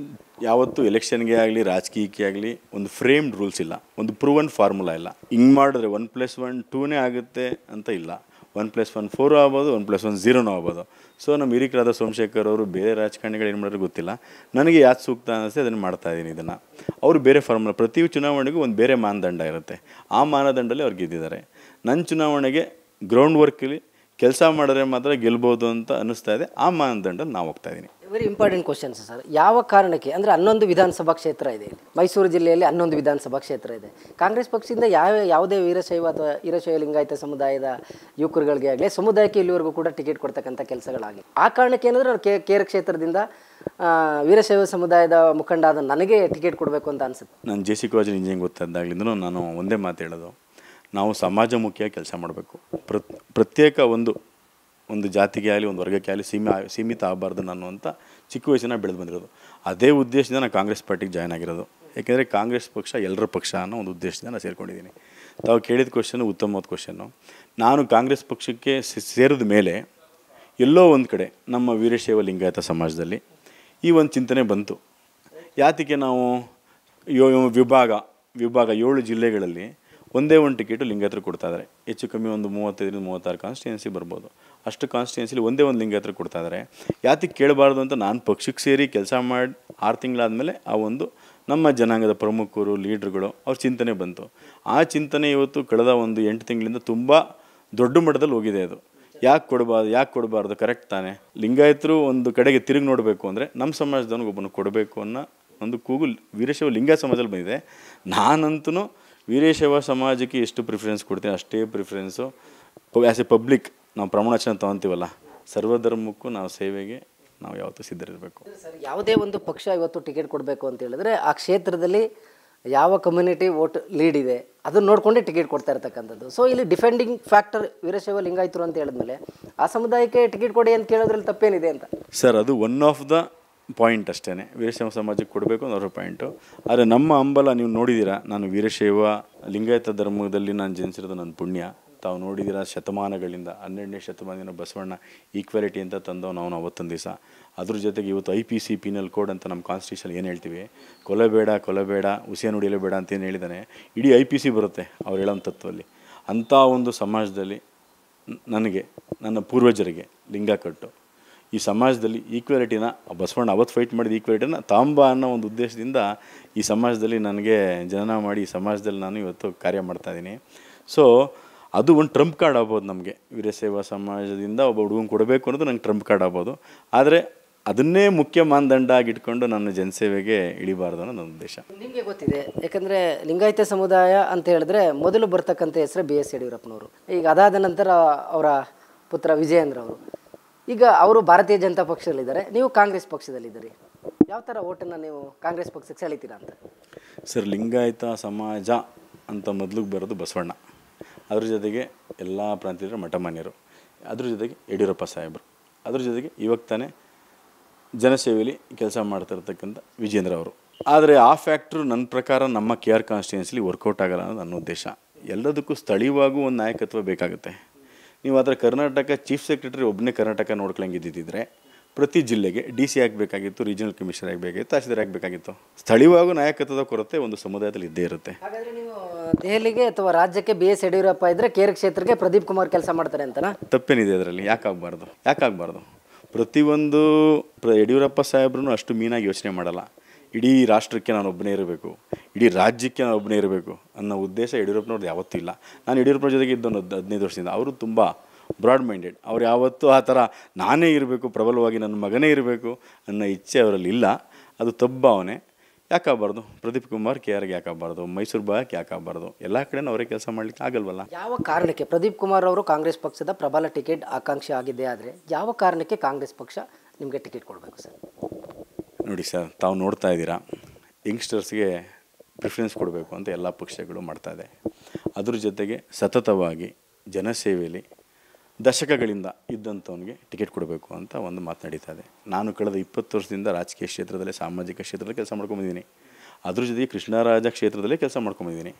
S2: ಯಾವತ್ತೂ ಎಲೆಕ್ಷನ್ಗೆ ಆಗಲಿ ರಾಜಕೀಯಕ್ಕೆ ಆಗಲಿ ಒಂದು ಫ್ರೇಮ್ಡ್ ರೂಲ್ಸ್ ಇಲ್ಲ, ಒಂದು ಪ್ರೂವನ್ ಫಾರ್ಮುಲಾ ಇಲ್ಲ. ಹಿಂಗೆ ಮಾಡಿದ್ರೆ 1+1 2ನೇ ಆಗುತ್ತೆ ಅಂತ ಇಲ್ಲ. 1+1 4 ಆಗ್ಬೋದು, 1+1 0 ಆಗ್ಬೋದು. ಸೊ ನಮ್ಮ ಹಿರಿಕರಾದ ಸೋಮಶೇಖರ್ ಅವರು ಬೇರೆ ರಾಜಕಾರಣಿಗಳು ಏನು ಮಾಡೋರು ಗೊತ್ತಿಲ್ಲ, ನನಗೆ ಯಾವ್ದು ಸೂಕ್ತ ಅನ್ನಿಸ್ತೆ ಅದನ್ನು ಮಾಡ್ತಾಯಿದ್ದೀನಿ. ಇದನ್ನು ಅವರು ಬೇರೆ ಫಾರ್ಮುಲಾ, ಪ್ರತಿ ಚುನಾವಣೆಗೂ ಒಂದು ಬೇರೆ ಮಾನದಂಡ ಇರುತ್ತೆ, ಆ ಮಾನದಂಡದಲ್ಲಿ ಅವ್ರು ಗೆದ್ದಿದ್ದಾರೆ. ನನ್ನ ಚುನಾವಣೆಗೆ ಗ್ರೌಂಡ್ ವರ್ಕಲ್ಲಿ ಕೆಲಸ ಮಾಡಿದ್ರೆ ಮಾತ್ರ ಗೆಲ್ಬೋದು ಅಂತ ಅನ್ನಿಸ್ತಾ ಇದೆ, ಆ ಮಾನದಂಡದಲ್ಲಿ ನಾವು ಹೋಗ್ತಾಯಿದ್ದೀನಿ.
S1: Very important questions sir. ಯಾವ ಕಾರಣಕ್ಕೆ ಅಂದರೆ 11 ವಿಧಾನಸಭಾ ಕ್ಷೇತ್ರ ಇದೆ ಇಲ್ಲಿ, ಮೈಸೂರು ಜಿಲ್ಲೆಯಲ್ಲಿ 11 ವಿಧಾನಸಭಾ ಕ್ಷೇತ್ರ ಇದೆ. ಕಾಂಗ್ರೆಸ್ ಪಕ್ಷದಿಂದ ಯಾವುದೇ ವೀರಶೈವ ಅಥವಾ ವೀರಶೈವ ಲಿಂಗಾಯತ ಸಮುದಾಯದ ಯುವಕರುಗಳಿಗೆ ಆಗಲಿ, ಸಮುದಾಯಕ್ಕೆ ಇಲ್ಲಿವರೆಗೂ ಕೂಡ ಟಿಕೆಟ್ ಕೊಡ್ತಕ್ಕಂಥ ಕೆಲಸಗಳಾಗಲಿ. ಆ ಕಾರಣಕ್ಕೆ ಏನಂದರೆ ಅವ್ರು ಕೇರ್ ಕ್ಷೇತ್ರದಿಂದ ವೀರಶೈವ ಸಮುದಾಯದ ಮುಖಂಡ ಆದ ನನಗೆ ಟಿಕೆಟ್ ಕೊಡಬೇಕು ಅಂತ ಅನಿಸುತ್ತೆ.
S2: ನಾನು JC ಕಾಲೇಜ್ ಇಂಜಿನಿಯರಿಂಗ್ ಓದ್ತಾದಾಗಲಿಂದನೂ ನಾನು ಒಂದೇ ಮಾತು ಹೇಳೋದು, ನಾವು ಸಮಾಜಮುಖಿಯಾಗಿ ಕೆಲಸ ಮಾಡಬೇಕು. ಪ್ರತ್ಯೇಕ ಒಂದು ಜಾತಿಗೆ ಆಗಲಿ ಒಂದು ವರ್ಗಕ್ಕೆ ಆಗಲಿ ಸೀಮಿತ ಆಗಬಾರ್ದು ನಾನು ಅಂತ ಚಿಕ್ಕ ವಯಸ್ಸಿನ ಬೆಳೆದು ಬಂದಿರೋದು. ಅದೇ ಉದ್ದೇಶದಿಂದ ನಾನು ಕಾಂಗ್ರೆಸ್ ಪಾರ್ಟಿಗೆ ಜಾಯ್ನ್ ಆಗಿರೋದು. ಯಾಕೆಂದರೆ ಕಾಂಗ್ರೆಸ್ ಪಕ್ಷ ಎಲ್ಲರ ಪಕ್ಷ ಅನ್ನೋ ಒಂದು ಉದ್ದೇಶದಿಂದ ನಾನು ಸೇರಿಕೊಂಡಿದ್ದೀನಿ. ತಾವು ಕೇಳಿದ ಕ್ವಶನ್ನು ಉತ್ತಮವಾದ ಕ್ವಶನ್ನು. ನಾನು ಕಾಂಗ್ರೆಸ್ ಪಕ್ಷಕ್ಕೆ ಸೇರಿದ ಮೇಲೆ ಎಲ್ಲೋ ಒಂದು ಕಡೆ ನಮ್ಮ ವೀರಶೈವ ಲಿಂಗಾಯತ ಸಮಾಜದಲ್ಲಿ ಈ ಒಂದು ಚಿಂತನೆ ಬಂತು. ಯಾತಕ್ಕೆ ನಾವು ವಿಭಾಗ 7 ಜಿಲ್ಲೆಗಳಲ್ಲಿ ಒಂದೇ ಒಂದು ಟಿಕೆಟು ಲಿಂಗಾಯತರು ಕೊಡ್ತಾಯಿದ್ದಾರೆ. ಹೆಚ್ಚು ಕಮ್ಮಿ ಒಂದು 35-36 ಕಾನ್ಸ್ಟಿಟ್ಯೂನ್ಸಿ ಬರ್ಬೋದು. ಅಷ್ಟು ಕಾನ್ಸ್ಟಿಟ್ಯೂನ್ಸಿಲಿ ಒಂದೇ ಒಂದು ಲಿಂಗಾಯತರು ಕೊಡ್ತಾಯಿದ್ದಾರೆ. ಯಾತಕ್ಕೆ ಕೇಳಬಾರ್ದು ಅಂತ ನಾನು ಪಕ್ಷಕ್ಕೆ ಸೇರಿ ಕೆಲಸ ಮಾಡಿ 6 ತಿಂಗಳಾದಮೇಲೆ ಆ ಒಂದು ನಮ್ಮ ಜನಾಂಗದ ಪ್ರಮುಖರು ಲೀಡ್ರುಗಳು ಅವ್ರ ಚಿಂತನೆ ಬಂತು. ಆ ಚಿಂತನೆ ಇವತ್ತು ಕಳೆದ ಒಂದು 8 ತಿಂಗಳಿಂದ ತುಂಬ ದೊಡ್ಡ ಮಟ್ಟದಲ್ಲಿ ಹೋಗಿದೆ. ಅದು ಯಾಕೆ ಕೊಡಬಾರ್ದು ಕರೆಕ್ಟ್ ತಾನೇ. ಲಿಂಗಾಯತರು ಒಂದು ಕಡೆಗೆ ತಿರುಗಿ ನೋಡಬೇಕು ಅಂದರೆ ನಮ್ಮ ಸಮಾಜದವನಿಗೆ ಒಬ್ಬನು ಕೊಡಬೇಕು ಅನ್ನೋ ಒಂದು ಕೂಗು ವೀರಶೈವ ಲಿಂಗಾಯತ ಸಮಾಜದಲ್ಲಿ ಬಂದಿದೆ. ನಾನಂತೂ ವೀರಶೈವ ಸಮಾಜಕ್ಕೆ ಎಷ್ಟು ಪ್ರಿಫರೆನ್ಸ್ ಕೊಡ್ತೀನಿ ಅಷ್ಟೇ ಪ್ರಿಫರೆನ್ಸು ಆ್ಯಸ್ ಎ ಪಬ್ಲಿಕ್ ನಾವು ಪ್ರಮಾಣವಚನ ತೊಗೊತೀವಲ್ಲ, ಸರ್ವಧರ್ಮಕ್ಕೂ ನಾವು ಸೇವೆಗೆ ನಾವು ಯಾವತ್ತೂ ಸಿದ್ಧರಿರಬೇಕು.
S1: ಸರ್, ಯಾವುದೇ ಒಂದು ಪಕ್ಷ ಇವತ್ತು ಟಿಕೆಟ್ ಕೊಡಬೇಕು ಅಂತ ಹೇಳಿದ್ರೆ ಆ ಕ್ಷೇತ್ರದಲ್ಲಿ ಯಾವ ಕಮ್ಯುನಿಟಿ ವೋಟ್ ಲೀಡ್ ಇದೆ ಅದನ್ನು ನೋಡಿಕೊಂಡೇ ಟಿಕೆಟ್ ಕೊಡ್ತಾ ಇರ್ತಕ್ಕಂಥದ್ದು. ಸೊ ಇಲ್ಲಿ ಡಿಫೆಂಡಿಂಗ್ ಫ್ಯಾಕ್ಟರ್ ವೀರಶೈವ ಲಿಂಗಾಯತರು ಅಂತ ಹೇಳಿದ್ಮೇಲೆ ಆ ಸಮುದಾಯಕ್ಕೆ ಟಿಕೆಟ್ ಕೊಡಿ ಅಂತ ಕೇಳೋದ್ರಲ್ಲಿ ತಪ್ಪೇನಿದೆ ಅಂತ.
S2: ಸರ್, ಅದು ಒನ್ ಆಫ್ ದ ಪಾಯಿಂಟ್ ಅಷ್ಟೇ. ವೀರಶೈವ ಸಮಾಜಕ್ಕೆ ಕೊಡಬೇಕು ಅನ್ನೋ ಪಾಯಿಂಟು. ಆದರೆ ನಮ್ಮ ಹಂಬಲ ನೀವು ನೋಡಿದ್ದೀರಾ, ನಾನು ವೀರಶೈವ ಲಿಂಗಾಯತ ಧರ್ಮದಲ್ಲಿ ನಾನು ಜನಿಸಿರೋದು ನನ್ನ ಪುಣ್ಯ. ತಾವು ನೋಡಿದ್ದೀರಾ, ಶತಮಾನಗಳಿಂದ 12ನೇ ಶತಮಾನದಿಂದ ಬಸವಣ್ಣ ಈಕ್ವಾಲಿಟಿ ಅಂತ ತಂದವು ನಾವು ಅವತ್ತೊಂದು ದಿವಸ. ಅದ್ರ ಜೊತೆಗೆ ಇವತ್ತು IPC ಪೀನಲ್ ಕೋಡ್ ಅಂತ ನಮ್ಮ ಕಾನ್ಸ್ಟಿಟ್ಯೂಷನ್ ಏನು ಹೇಳ್ತೀವಿ, ಕೊಲೆಬೇಡ ಹುಸಿಯ ನುಡಿಯಲೇಬೇಡ ಅಂತ ಏನು ಹೇಳಿದ್ದಾನೆ, ಇಡೀ IPC ಬರುತ್ತೆ ಅವ್ರು ಹೇಳೋ ತತ್ವದಲ್ಲಿ. ಅಂಥ ಒಂದು ಸಮಾಜದಲ್ಲಿ ನನಗೆ ನನ್ನ ಪೂರ್ವಜರಿಗೆ ಲಿಂಗ ಕಟ್ಟು ಈ ಸಮಾಜದಲ್ಲಿ ಈಕ್ವಾಲಿಟಿನ ಬಸವಣ್ಣ ಅವತ್ತು ಫೈಟ್ ಮಾಡಿದ ಈಕ್ವಾಲಿಟಿನ ತಾಂಬ ಅನ್ನೋ ಒಂದು ಉದ್ದೇಶದಿಂದ ಈ ಸಮಾಜದಲ್ಲಿ ನನಗೆ ಜನನ ಮಾಡಿ ಈ ಸಮಾಜದಲ್ಲಿ ನಾನು ಇವತ್ತು ಕಾರ್ಯ ಮಾಡ್ತಾಯಿದ್ದೀನಿ. ಸೊ ಅದು ಒಂದು ಟ್ರಂಪ್ ಕಾರ್ಡ್ ಆಗ್ಬೋದು ನಮಗೆ. ವೀರಶೈವ ಸಮಾಜದಿಂದ ಒಬ್ಬ ಹುಡುಗನ ಕೊಡಬೇಕು ಅನ್ನೋದು ನಂಗೆ ಟ್ರಂಪ್ ಕಾರ್ಡ್ ಆಗ್ಬೋದು. ಆದರೆ ಅದನ್ನೇ ಮುಖ್ಯ ಮಾನದಂಡ ಆಗಿಟ್ಕೊಂಡು ನನ್ನ ಜನಸೇವೆಗೆ ಇಳಿಬಾರ್ದು ಅನ್ನೋ ನನ್ನ ಉದ್ದೇಶ.
S1: ನಿಮಗೆ ಗೊತ್ತಿದೆ, ಯಾಕಂದರೆ ಲಿಂಗಾಯತ ಸಮುದಾಯ ಅಂತ ಹೇಳಿದ್ರೆ ಮೊದಲು ಬರ್ತಕ್ಕಂಥ ಹೆಸರು BS ಯಡಿಯೂರಪ್ಪನವರು. ಈಗ ಅದಾದ ನಂತರ ಅವರ ಪುತ್ರ ವಿಜಯೇಂದ್ರ ಅವರು. ಈಗ ಅವರು ಭಾರತೀಯ ಜನತಾ ಪಕ್ಷದಲ್ಲಿದ್ದಾರೆ, ನೀವು ಕಾಂಗ್ರೆಸ್ ಪಕ್ಷದಲ್ಲಿದ್ದೀರಿ. ಯಾವ ಥರ ಓಟನ್ನು ನೀವು ಕಾಂಗ್ರೆಸ್ ಪಕ್ಷಕ್ಕೆ ಸೆಳಿತೀರಾ ಅಂತ?
S2: ಸರ್, ಲಿಂಗಾಯತ ಸಮಾಜ ಅಂತ ಮೊದಲಿಗೆ ಬರೋದು ಬಸವಣ್ಣ, ಅದ್ರ ಜೊತೆಗೆ ಎಲ್ಲ ಪ್ರಾಂತೀಯರು ಮಠಮಾನ್ಯರು, ಅದ್ರ ಜೊತೆಗೆ ಯಡಿಯೂರಪ್ಪ ಸಾಹೇಬರು, ಅದ್ರ ಜೊತೆಗೆ ಇವಾಗ ತಾನೇ ಜನಸೇವೆಯಲ್ಲಿ ಕೆಲಸ ಮಾಡ್ತಿರ್ತಕ್ಕಂಥ ವಿಜೇಂದ್ರ ಅವರು. ಆದರೆ ಆ ಫ್ಯಾಕ್ಟ್ರು ನನ್ನ ಪ್ರಕಾರ ನಮ್ಮ KR ಕಾನ್ಸ್ಟಿಟ್ಯೂನ್ಸಿಲಿ ವರ್ಕೌಟ್ ಆಗಲ್ಲ ಅನ್ನೋದು ನನ್ನ ಉದ್ದೇಶ. ಎಲ್ಲದಕ್ಕೂ ಸ್ಥಳೀಯವಾಗೂ ಒಂದು ನಾಯಕತ್ವ ಬೇಕಾಗುತ್ತೆ. ನೀವು ಅದರ ಕರ್ನಾಟಕ ಚೀಫ್ ಸೆಕ್ರೆಟರಿ ಒಬ್ಬನೇ ಕರ್ನಾಟಕ ನೋಡ್ಕೊಳ್ಳಂಗಿದ್ದಿದ್ದರೆ ಪ್ರತಿ ಜಿಲ್ಲೆಗೆ DC ಆಗಬೇಕಾಗಿತ್ತು, ರೀಜನಲ್ ಕಮಿಷನರ್ ಆಗಬೇಕಾಗಿತ್ತು, ತಹಸೀಲ್ದಾರ್ ಆಗಬೇಕಾಗಿತ್ತು. ಸ್ಥಳೀಯವಾಗೂ ನಾಯಕತ್ವದ ಕೊರತೆ ಒಂದು ಸಮುದಾಯದಲ್ಲಿ ಇದ್ದೇ ಇರುತ್ತೆ.
S1: ಹಾಗಾದರೆ ನೀವು ದೆಹಲಿಗೆ ಅಥವಾ ರಾಜ್ಯಕ್ಕೆ BS ಯಡಿಯೂರಪ್ಪ ಇದ್ದರೆ ಕೇರ್ ಕ್ಷೇತ್ರಕ್ಕೆ ಪ್ರದೀಪ್ ಕುಮಾರ್ ಕೆಲಸ ಮಾಡ್ತಾರೆ ಅಂತನಾ?
S2: ತಪ್ಪೇನಿದೆ ಅದರಲ್ಲಿ? ಯಾಕಾಗಬಾರ್ದು? ಪ್ರತಿಯೊಂದು ಯಡಿಯೂರಪ್ಪ ಸಾಹೇಬ್ರೂ ಅಷ್ಟು ಮೀನಾಗಿ ಯೋಚನೆ ಮಾಡಲ್ಲ. ಇಡೀ ರಾಷ್ಟ್ರಕ್ಕೆ ನಾನು ಒಬ್ಬನೇ ಇರಬೇಕು, ಇಡೀ ರಾಜ್ಯಕ್ಕೆ ನಾನು ಒಬ್ಬನೇ ಇರಬೇಕು ಅನ್ನೋ ಉದ್ದೇಶ ಯಡಿಯೂರಪ್ಪನವ್ರದ್ದು ಯಾವತ್ತೂ ಇಲ್ಲ. ನಾನು ಯಡಿಯೂರಪ್ಪನ ಜೊತೆಗೆ ಇದ್ದೊಂದು 15 ವರ್ಷದಿಂದ. ಅವರು ತುಂಬ ಬ್ರಾಡ್ ಮೈಂಡೆಡ್. ಅವ್ರು ಯಾವತ್ತೂ ಆ ಥರ ನಾನೇ ಇರಬೇಕು, ಪ್ರಬಲವಾಗಿ ನನ್ನ ಮಗನೇ ಇರಬೇಕು ಅನ್ನೋ ಇಚ್ಛೆ ಅವರಲ್ಲಿ ಇಲ್ಲ. ಅದು ತಬ್ಬಾವನೆ. ಯಾಕಾಗಬಾರ್ದು? ಪ್ರದೀಪ್ ಕುಮಾರ್ KRಗೆ ಯಾಕಾಗಬಾರ್ದು? ಮೈಸೂರು ಭಾಗಕ್ಕೆ ಯಾಕಾಗಬಾರ್ದು? ಎಲ್ಲ ಕಡೆನೂ ಅವರೇ ಕೆಲಸ ಮಾಡಲಿಕ್ಕೆ ಆಗಲ್ವಲ್ಲ.
S1: ಯಾವ ಕಾರಣಕ್ಕೆ ಪ್ರದೀಪ್ ಕುಮಾರ್ ಅವರು ಕಾಂಗ್ರೆಸ್ ಪಕ್ಷದ ಪ್ರಬಲ ಟಿಕೆಟ್ ಆಕಾಂಕ್ಷಿ ಆಗಿದ್ದೇ ಆದರೆ ಯಾವ ಕಾರಣಕ್ಕೆ ಕಾಂಗ್ರೆಸ್ ಪಕ್ಷ ನಿಮಗೆ ಟಿಕೆಟ್ ಕೊಡಬೇಕು ಸರ್?
S2: ನೋಡಿ ಸರ್, ತಾವು ನೋಡ್ತಾ ಇದ್ದೀರಾ, ಯಂಗ್ಸ್ಟರ್ಸ್ಗೆ ಪ್ರಿಫರೆನ್ಸ್ ಕೊಡಬೇಕು ಅಂತ ಎಲ್ಲ ಪಕ್ಷಗಳು ಮಾಡ್ತಾಯಿದೆ. ಅದ್ರ ಜೊತೆಗೆ ಸತತವಾಗಿ ಜನಸೇವೆಯಲ್ಲಿ ದಶಕಗಳಿಂದ ಇದ್ದಂಥವನಿಗೆ ಟಿಕೆಟ್ ಕೊಡಬೇಕು ಅಂತ ಒಂದು ಮಾತು ನಡೀತಾ ಇದೆ. ನಾನು ಕಳೆದ 20 ವರ್ಷದಿಂದ ರಾಜಕೀಯ ಕ್ಷೇತ್ರದಲ್ಲಿ, ಸಾಮಾಜಿಕ ಕ್ಷೇತ್ರದಲ್ಲಿ ಕೆಲಸ ಮಾಡ್ಕೊಂಬಂದಿದ್ದೀನಿ. ಅದ್ರ ಜೊತೆಗೆ ಕೃಷ್ಣರಾಜ ಕ್ಷೇತ್ರದಲ್ಲೇ ಕೆಲಸ ಮಾಡ್ಕೊಂಬಂದಿದ್ದೀನಿ.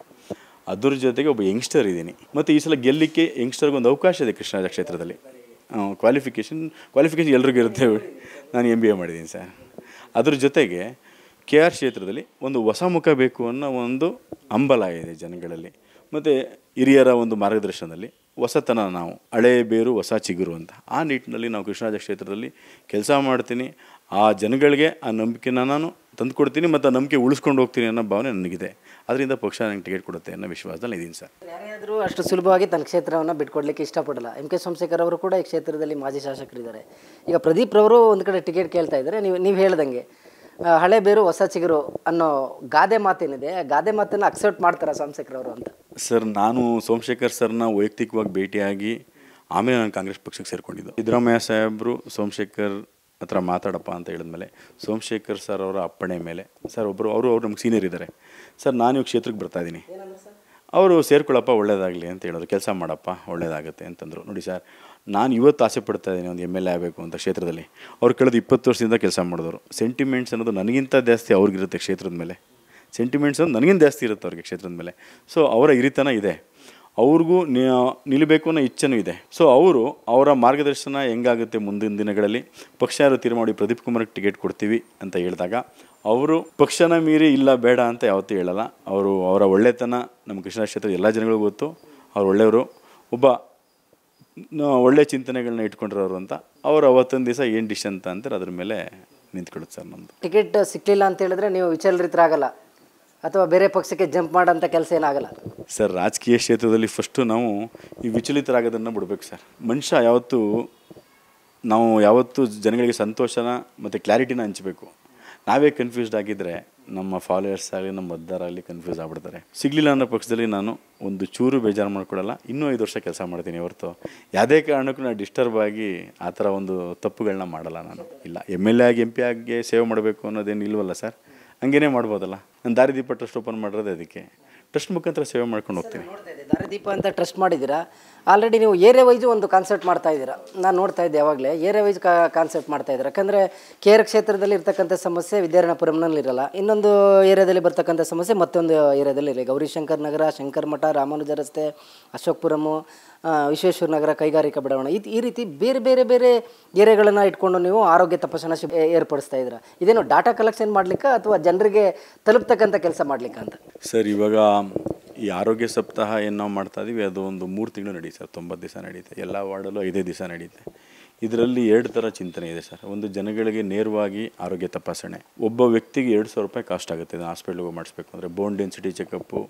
S2: ಅದ್ರ ಜೊತೆಗೆ ಒಬ್ಬ ಯಂಗ್ಸ್ಟರ್ ಇದ್ದೀನಿ. ಮತ್ತು ಈ ಸಲ ಗೆಲ್ಲಲಿಕ್ಕೆ ಯಂಗ್ಸ್ಟರ್ಗೆ ಒಂದು ಅವಕಾಶ ಇದೆ ಕೃಷ್ಣರಾಜ ಕ್ಷೇತ್ರದಲ್ಲಿ. ಕ್ವಾಲಿಫಿಕೇಷನ್ ಎಲ್ರಿಗೂ ಇರುತ್ತೆ. ನಾನು MBA ಮಾಡಿದ್ದೀನಿ ಸರ್. ಅದ್ರ ಜೊತೆಗೆ KR ಕ್ಷೇತ್ರದಲ್ಲಿ ಒಂದು ಹೊಸ ಮುಖ ಬೇಕು ಅನ್ನೋ ಒಂದು ಹಂಬಲ ಇದೆ ಜನಗಳಲ್ಲಿ. ಮತ್ತು ಹಿರಿಯರ ಒಂದು ಮಾರ್ಗದರ್ಶನದಲ್ಲಿ ಹೊಸತನ ನಾವು ಹಳೆ ಬೇರು ಹೊಸ ಚಿಗುರು ಅಂತ ಆ ನಿಟ್ಟಿನಲ್ಲಿ ನಾವು ಕೃಷ್ಣರಾಜ ಕ್ಷೇತ್ರದಲ್ಲಿ ಕೆಲಸ ಮಾಡ್ತೀನಿ. ಆ ಜನಗಳಿಗೆ ಆ ನಂಬಿಕೆನ ನಾನು ತಂದುಕೊಡ್ತೀನಿ ಮತ್ತು ಆ ನಂಬಿಕೆ ಉಳಿಸ್ಕೊಂಡು ಹೋಗ್ತೀನಿ ಅನ್ನೋ ಭಾವನೆ ನನಗಿದೆ. ಅದರಿಂದ ಪಕ್ಷ ನನಗೆ ಟಿಕೆಟ್ ಕೊಡುತ್ತೆ ಅನ್ನೋ ವಿಶ್ವಾಸದಲ್ಲಿ ಇದ್ದೀನಿ ಸರ್.
S1: ಯಾರಾದರೂ ಅಷ್ಟು ಸುಲಭವಾಗಿ ತನ್ನ ಕ್ಷೇತ್ರವನ್ನು ಬಿಟ್ಕೊಡ್ಲಿಕ್ಕೆ ಇಷ್ಟಪಡಲ್ಲ. ಕೆ ಸೋಮಶೇಖರ್ ಅವರು ಕೂಡ ಈ ಕ್ಷೇತ್ರದಲ್ಲಿ ಮಾಜಿ ಶಾಸಕರಿದ್ದಾರೆ. ಈಗ ಪ್ರದೀಪ್ ರವರು ಒಂದು ಕಡೆ ಟಿಕೆಟ್ ಕೇಳ್ತಾ ಇದ್ದಾರೆ. ನೀವು ಹೇಳ್ದಂಗೆ ಹಳೆ ಬೇರು ಹೊಸ ಚಿಗುರು ಅನ್ನೋ ಗಾದೆ ಮಾತೇನಿದೆ, ಆ ಗಾದೆ ಮಾತನ್ನು ಅಕ್ಸೆಪ್ಟ್ ಮಾಡ್ತಾರೆ ಸೋಮಶೇಖರ್ ಅವರು ಅಂತ?
S2: ಸರ್, ನಾನು ಸೋಮಶೇಖರ್ ಸರ್ನ ವೈಯಕ್ತಿಕವಾಗಿ ಭೇಟಿಯಾಗಿ ಆಮೇಲೆ ನಾನು ಕಾಂಗ್ರೆಸ್ ಪಕ್ಷಕ್ಕೆ ಸೇರಿಕೊಂಡಿದ್ದು. ಸಿದ್ದರಾಮಯ್ಯ ಸಾಹೇಬರು ಸೋಮಶೇಖರ್ ಹತ್ರ ಮಾತಾಡಪ್ಪ ಅಂತ ಹೇಳಿದ್ಮೇಲೆ ಸೋಮಶೇಖರ್ ಸರ್ ಅವರ ಅಪ್ಪಣೆ ಮೇಲೆ ಸರ್ ಅವರು ನಮ್ಗೆ ಸೀನಿಯರ್ ಇದ್ದಾರೆ. ಸರ್, ನಾನು ಇವಾಗ ಕ್ಷೇತ್ರಕ್ಕೆ ಬರ್ತಾಯಿದ್ದೀನಿ, ಅವರು ಸೇರ್ಕೊಳ್ಳಪ್ಪ ಒಳ್ಳೇದಾಗಲಿ ಅಂತ ಹೇಳಿದ್ರು. ಕೆಲಸ ಮಾಡಪ್ಪ ಒಳ್ಳೇದಾಗುತ್ತೆ ಅಂತಂದರು. ನೋಡಿ ಸರ್, ನಾನು ಇವತ್ತು ಆಸೆ ಪಡ್ತಾ ಇದ್ದೀನಿ ಒಂದು MLA ಆಗಬೇಕು ಅಂತ ಕ್ಷೇತ್ರದಲ್ಲಿ. ಅವ್ರು ಕಳೆದ 20 ವರ್ಷದಿಂದ ಕೆಲಸ ಮಾಡಿದವರು. ಸೆಂಟಿಮೆಂಟ್ಸ್ ಅನ್ನೋದು ನನಗಿಂತ ಜಾಸ್ತಿ ಅವ್ರಿಗಿರುತ್ತೆ ಕ್ಷೇತ್ರದ ಮೇಲೆ. ಸೆಂಟಿಮೆಂಟ್ಸ್ ಅನ್ನೋದು ನನಗಿಂತ ಜಾಸ್ತಿ ಇರುತ್ತೆ ಅವ್ರಿಗೆ ಕ್ಷೇತ್ರದ ಮೇಲೆ. ಸೊ ಅವರ ಹಿರಿತನ ಇದೆ, ಅವ್ರಿಗೂ ನಿಲ್ಲಬೇಕು ಅನ್ನೋ ಇಚ್ಛೆನೂ ಇದೆ. ಸೊ ಅವರ ಮಾರ್ಗದರ್ಶನ ಹೆಂಗಾಗುತ್ತೆ ಮುಂದಿನ ದಿನಗಳಲ್ಲಿ ಪಕ್ಷ ಯಾರು ತೀರ್ಮಾನ ಮಾಡಿ ಪ್ರದೀಪ್ ಕುಮಾರ್ಗೆ ಟಿಕೆಟ್ ಕೊಡ್ತೀವಿ ಅಂತ ಹೇಳಿದಾಗ ಅವರು ಪಕ್ಷನ ಮೀರಿ ಇಲ್ಲ ಬೇಡ ಅಂತ ಯಾವತ್ತೂ ಹೇಳಲ್ಲ. ಅವರ ಒಳ್ಳೆತನ ನಮ್ಮ ಕೃಷ್ಣ ಕ್ಷೇತ್ರದ ಎಲ್ಲ ಜನಗಳಿಗೂ ಗೊತ್ತು. ಅವ್ರು ಒಳ್ಳೆಯವರು, ಒಬ್ಬ ಒಳ್ಳೆ ಚಿಂತನೆಗಳನ್ನ ಇಟ್ಕೊಂಡಿರೋರು ಅಂತ. ಅವರು ಅವತ್ತೊಂದು ದಿವಸ ಏನು ಡಿಶ್ ಅಂತ ಅಂತಾರೆ ಅದ್ರ ಮೇಲೆ ನಿಂತ್ಕೊಳ್ಳುತ್ತೆ ಸರ್. ನಮ್ಮದು
S1: ಟಿಕೆಟ್ ಸಿಕ್ಕಲಿಲ್ಲ ಅಂತ ಹೇಳಿದ್ರೆ ನೀವು ವಿಚಲಿತರಾಗಲ್ಲ ಅಥವಾ ಬೇರೆ ಪಕ್ಷಕ್ಕೆ ಜಂಪ್ ಮಾಡೋಂಥ ಕೆಲಸ ಏನಾಗಲ್ಲ
S2: ಸರ್? ರಾಜಕೀಯ ಕ್ಷೇತ್ರದಲ್ಲಿ ಫಸ್ಟು ನಾವು ಈ ವಿಚಲಿತರಾಗೋದನ್ನು ಬಿಡಬೇಕು ಸರ್. ಮನುಷ್ಯ ಯಾವತ್ತೂ ಜನಗಳಿಗೆ ಸಂತೋಷನ ಮತ್ತು ಕ್ಲಾರಿಟಿನ ಹಂಚಬೇಕು. ನಾವೇ ಕನ್ಫ್ಯೂಸ್ಡ್ ಆಗಿದ್ದರೆ ನಮ್ಮ ಫಾಲೋವರ್ಸ್ ಆಗಲಿ ನಮ್ಮ ಮತದಾರರಾಗಲಿ ಕನ್ಫ್ಯೂಸ್ ಆಗ್ಬಿಡ್ತಾರೆ. ಸಿಗಲಿಲ್ಲ ಅನ್ನೋ ಪಕ್ಷದಲ್ಲಿ ನಾನು ಒಂದು ಚೂರು ಬೇಜಾರು ಮಾಡ್ಕೊಳ್ಳಲ್ಲ. ಇನ್ನೂ 5 ವರ್ಷ ಕೆಲಸ ಮಾಡ್ತೀನಿ ಹೊರತು ಯಾವುದೇ ಕಾರಣಕ್ಕೂ ನಾನು ಡಿಸ್ಟರ್ಬ್ ಆಗಿ ಆ ಥರ ಒಂದು ತಪ್ಪುಗಳನ್ನ ಮಾಡಲ್ಲ. ನಾನು ಇಲ್ಲ MLA ಆಗಿ MP ಆಗಿ ಸೇವೆ ಮಾಡಬೇಕು ಅನ್ನೋದೇನು ಇಲ್ವಲ್ಲ ಸರ್. ಹಂಗೇನೇ ಮಾಡ್ಬೋದಲ್ಲ. ನಾನು ದಾರಿದೀಪ ಟ್ರಸ್ಟ್ ಓಪನ್ ಮಾಡಿರೋದೇ ಅದಕ್ಕೆ. ಟ್ರಸ್ಟ್ ಮುಖಾಂತರ ಸೇವೆ ಮಾಡ್ಕೊಂಡು ಹೋಗ್ತೀನಿ.
S1: ದಾರಿದೀಪ ಅಂತ ಟ್ರಸ್ಟ್ ಮಾಡಿದ್ದೀರಾ. ಆಲ್ರೆಡಿ ನೀವು ಏರಿಯಾ ವೈಸು ಒಂದು ಕಾನ್ಸೆಪ್ಟ್ ಮಾಡ್ತಾ ಇದ್ದೀರಾ. ನಾನು ನೋಡ್ತಾ ಇದ್ದೆ ಯಾವಾಗಲೇ ಏರಿಯಾ ವೈಸ್ ಕಾನ್ಸೆಪ್ಟ್ ಮಾಡ್ತಾ ಇದ್ದೀರಾ. ಯಾಕಂದರೆ KR ಕ್ಷೇತ್ರದಲ್ಲಿ ಇರ್ತಕ್ಕಂಥ ಸಮಸ್ಯೆ ವಿದ್ಯಾರಣ್ಯಪುರಂನಲ್ಲಿ ಇರಲ್ಲ, ಇನ್ನೊಂದು ಏರಿಯಾದಲ್ಲಿ ಬರ್ತಕ್ಕಂಥ ಸಮಸ್ಯೆ ಮತ್ತೊಂದು ಏರಿಯಾದಲ್ಲಿ ಇರಲಿ. ಗೌರಿಶಂಕರ್ ನಗರ, ಶಂಕರ್ ಮಠ, ರಾಮಾನುಜ ರಸ್ತೆ, ಅಶೋಕ್ಪುರಮು, ವಿಶ್ವೇಶ್ವರ ನಗರ, ಕೈಗಾರಿಕಾ ಬಡಾವಣೆ, ಈ ರೀತಿ ಬೇರೆ ಬೇರೆ ಬೇರೆ ಏರಿಯಾಗಳನ್ನು ಇಟ್ಕೊಂಡು ನೀವು ಆರೋಗ್ಯ ತಪಾಸಣಾ ಶಿಬಿರ ಏರ್ಪಡಿಸ್ತಾ ಇದ್ದೀರಾ. ಇದೇನು ಡಾಟಾ ಕಲೆಕ್ಷನ್ ಮಾಡಲಿಕ್ಕೆ ಅಥವಾ ಜನರಿಗೆ ತಲುಪ್ತಕ್ಕಂಥ ಕೆಲಸ ಮಾಡಲಿಕ್ಕೆ ಅಂತ?
S2: ಸರ್, ಇವಾಗ ಈ ಆರೋಗ್ಯ ಸಪ್ತಾಹ ಏನು ನಾವು ಮಾಡ್ತಾ ಇದ್ದೀವಿ ಅದು ಒಂದು 3 ತಿಂಗಳು ನಡೆಯುತ್ತೆ ಸರ್. 90 ದಿವಸ ನಡೆಯುತ್ತೆ. ಎಲ್ಲ ವಾರ್ಡಲ್ಲೂ 5 ದಿವಸ ನಡೆಯುತ್ತೆ. ಇದರಲ್ಲಿ 2 ಥರ ಚಿಂತನೆ ಇದೆ ಸರ್. ಒಂದು, ಜನಗಳಿಗೆ ನೇರವಾಗಿ ಆರೋಗ್ಯ ತಪಾಸಣೆ. ಒಬ್ಬ ವ್ಯಕ್ತಿಗೆ 2,000 ರೂಪಾಯಿ ಕಾಸ್ಟ್ ಆಗುತ್ತೆ ಇದನ್ನು ಹಾಸ್ಪಿಟ್ಲಿಗೆ ಮಾಡಿಸ್ಬೇಕು ಅಂದರೆ. ಬೋನ್ ಡೆನ್ಸಿಟಿ ಚೆಕಪ್ಪು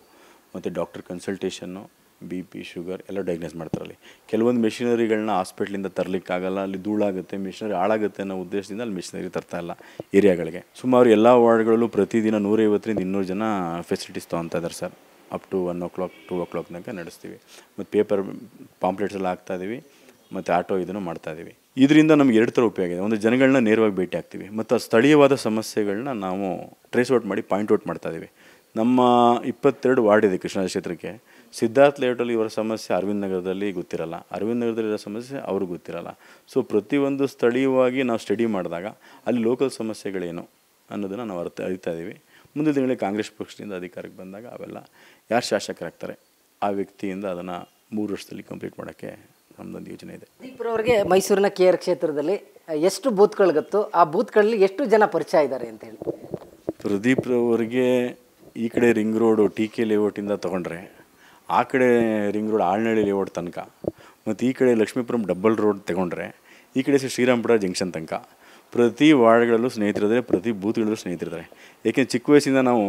S2: ಮತ್ತು ಡಾಕ್ಟರ್ ಕನ್ಸಲ್ಟೇಷನ್ನು, BP, ಶುಗರ್ ಎಲ್ಲ ಡಯಾಗ್ನೋಸ್ ಮಾಡ್ತಾರಲ್ಲಿ. ಕೆಲವೊಂದು ಮೆಷಿನರಿಗಳನ್ನ ಹಾಸ್ಪಿಟ್ಲಿಂದ ತರಲಿಕ್ಕಾಗಲ್ಲ, ಅಲ್ಲಿ ಧೂಳಾಗುತ್ತೆ, ಮಿಷಿನರಿ ಹಾಳಾಗುತ್ತೆ ಅನ್ನೋ ಉದ್ದೇಶದಿಂದ ಅಲ್ಲಿ ಮಿಷಿನರಿ ತರ್ತಾ ಇಲ್ಲ ಏರಿಯಾಗಳಿಗೆ. ಸುಮಾರು ಎಲ್ಲ ವಾರ್ಡ್ಗಳಲ್ಲೂ ಪ್ರತಿದಿನ 150ರಿಂದ 200 ಜನ ಫೆಸಿಲಿಟೀಸ್ ತೊಗೊತಾ ಇದ್ದಾರೆ sir. Up to 1 o'clock 2 o'clock ತನಕ ನಡೆಸ್ತೀವಿ. ಮತ್ತು ಪೇಪರ್ ಪಾಂಪ್ಲೆಟ್ಸ್ ಎಲ್ಲ ಹಾಕ್ತಾಯಿದ್ದೀವಿ ಮತ್ತು ಆಟೋ ಇದನ್ನು ಮಾಡ್ತಾಯಿದ್ದೀವಿ. ಇದರಿಂದ ನಮ್ಗೆ 2 ಥರ ಉಪಯೋಗ ಇದೆ. ಒಂದು, ಜನಗಳನ್ನ ನೇರವಾಗಿ ಭೇಟಿ ಆಗ್ತೀವಿ ಮತ್ತು ಸ್ಥಳೀಯವಾದ ಸಮಸ್ಯೆಗಳನ್ನ ನಾವು ಟ್ರೇಸ್ ಔಟ್ ಮಾಡಿ ಪಾಯಿಂಟ್ ಔಟ್ ಮಾಡ್ತಾಯಿದ್ದೀವಿ. ನಮ್ಮ 22 ವಾರ್ಡ್ ಇದೆ ಕೃಷ್ಣ ಕ್ಷೇತ್ರಕ್ಕೆ. ಸಿದ್ಧಾರ್ಥ ಲೇಔಟಲ್ಲಿ ಇವರ ಸಮಸ್ಯೆ ಅರವಿಂದ್ ನಗರದಲ್ಲಿ ಗೊತ್ತಿರಲ್ಲ, ಅರವಿಂದ್ ನಗರದಲ್ಲಿರೋ ಸಮಸ್ಯೆ ಅವ್ರಿಗೆ ಗೊತ್ತಿರಲ್ಲ. ಸೊ ಪ್ರತಿಯೊಂದು ಸ್ಥಳೀಯವಾಗಿ ನಾವು ಸ್ಟಡಿ ಮಾಡಿದಾಗ ಅಲ್ಲಿ ಲೋಕಲ್ ಸಮಸ್ಯೆಗಳೇನು ಅನ್ನೋದನ್ನು ನಾವು ಅರಿತಾ ಇದ್ದೀವಿ. ಮುಂದಿನ ದಿನಗಳಲ್ಲಿ ಕಾಂಗ್ರೆಸ್ ಪಕ್ಷದಿಂದ ಅಧಿಕಾರಕ್ಕೆ ಬಂದಾಗ ಅವೆಲ್ಲ ಯಾರು ಶಾಸಕರಾಗ್ತಾರೆ ಆ ವ್ಯಕ್ತಿಯಿಂದ ಅದನ್ನು 3 ವರ್ಷದಲ್ಲಿ ಕಂಪ್ಲೀಟ್ ಮಾಡೋಕ್ಕೆ ನಮ್ಮದೊಂದು ಯೋಜನೆ ಇದೆ.
S1: ಪ್ರದೀಪ್ರವರಿಗೆ ಮೈಸೂರಿನ KR ಕ್ಷೇತ್ರದಲ್ಲಿ ಎಷ್ಟು ಬೂತ್ಗಳು ಗೊತ್ತು, ಆ ಬೂತ್ಗಳಲ್ಲಿ ಎಷ್ಟು ಜನ ಪರಿಚಯ ಇದ್ದಾರೆ ಅಂತೇಳಿ?
S2: ಪ್ರದೀಪ್ರವರಿಗೆ ಈ ಕಡೆ ರಿಂಗ್ ರೋಡು TK ಲೇಔಟಿಂದ ತೊಗೊಂಡ್ರೆ ಆ ಕಡೆ ರಿಂಗ್ ರೋಡ್ ಆಳ್ನಳ್ಳಿ ಲೇಔಟ್ ತನಕ, ಮತ್ತು ಈ ಕಡೆ ಲಕ್ಷ್ಮೀಪುರಂ ಡಬಲ್ ರೋಡ್ ತಗೊಂಡ್ರೆ ಈ ಕಡೆ ಶ್ರೀರಾಮಪುರ ಜಂಕ್ಷನ್ ತನಕ ಪ್ರತಿ ವಾರ್ಡ್ಗಳಲ್ಲೂ ಸ್ನೇಹಿತರಿದ್ದಾರೆ, ಪ್ರತಿ ಬೂತ್ಗಳಲ್ಲೂ ಸ್ನೇಹಿತರಿದ್ದಾರೆ. ಏಕೆಂದರೆ ಚಿಕ್ಕ ವಯಸ್ಸಿಂದ ನಾವು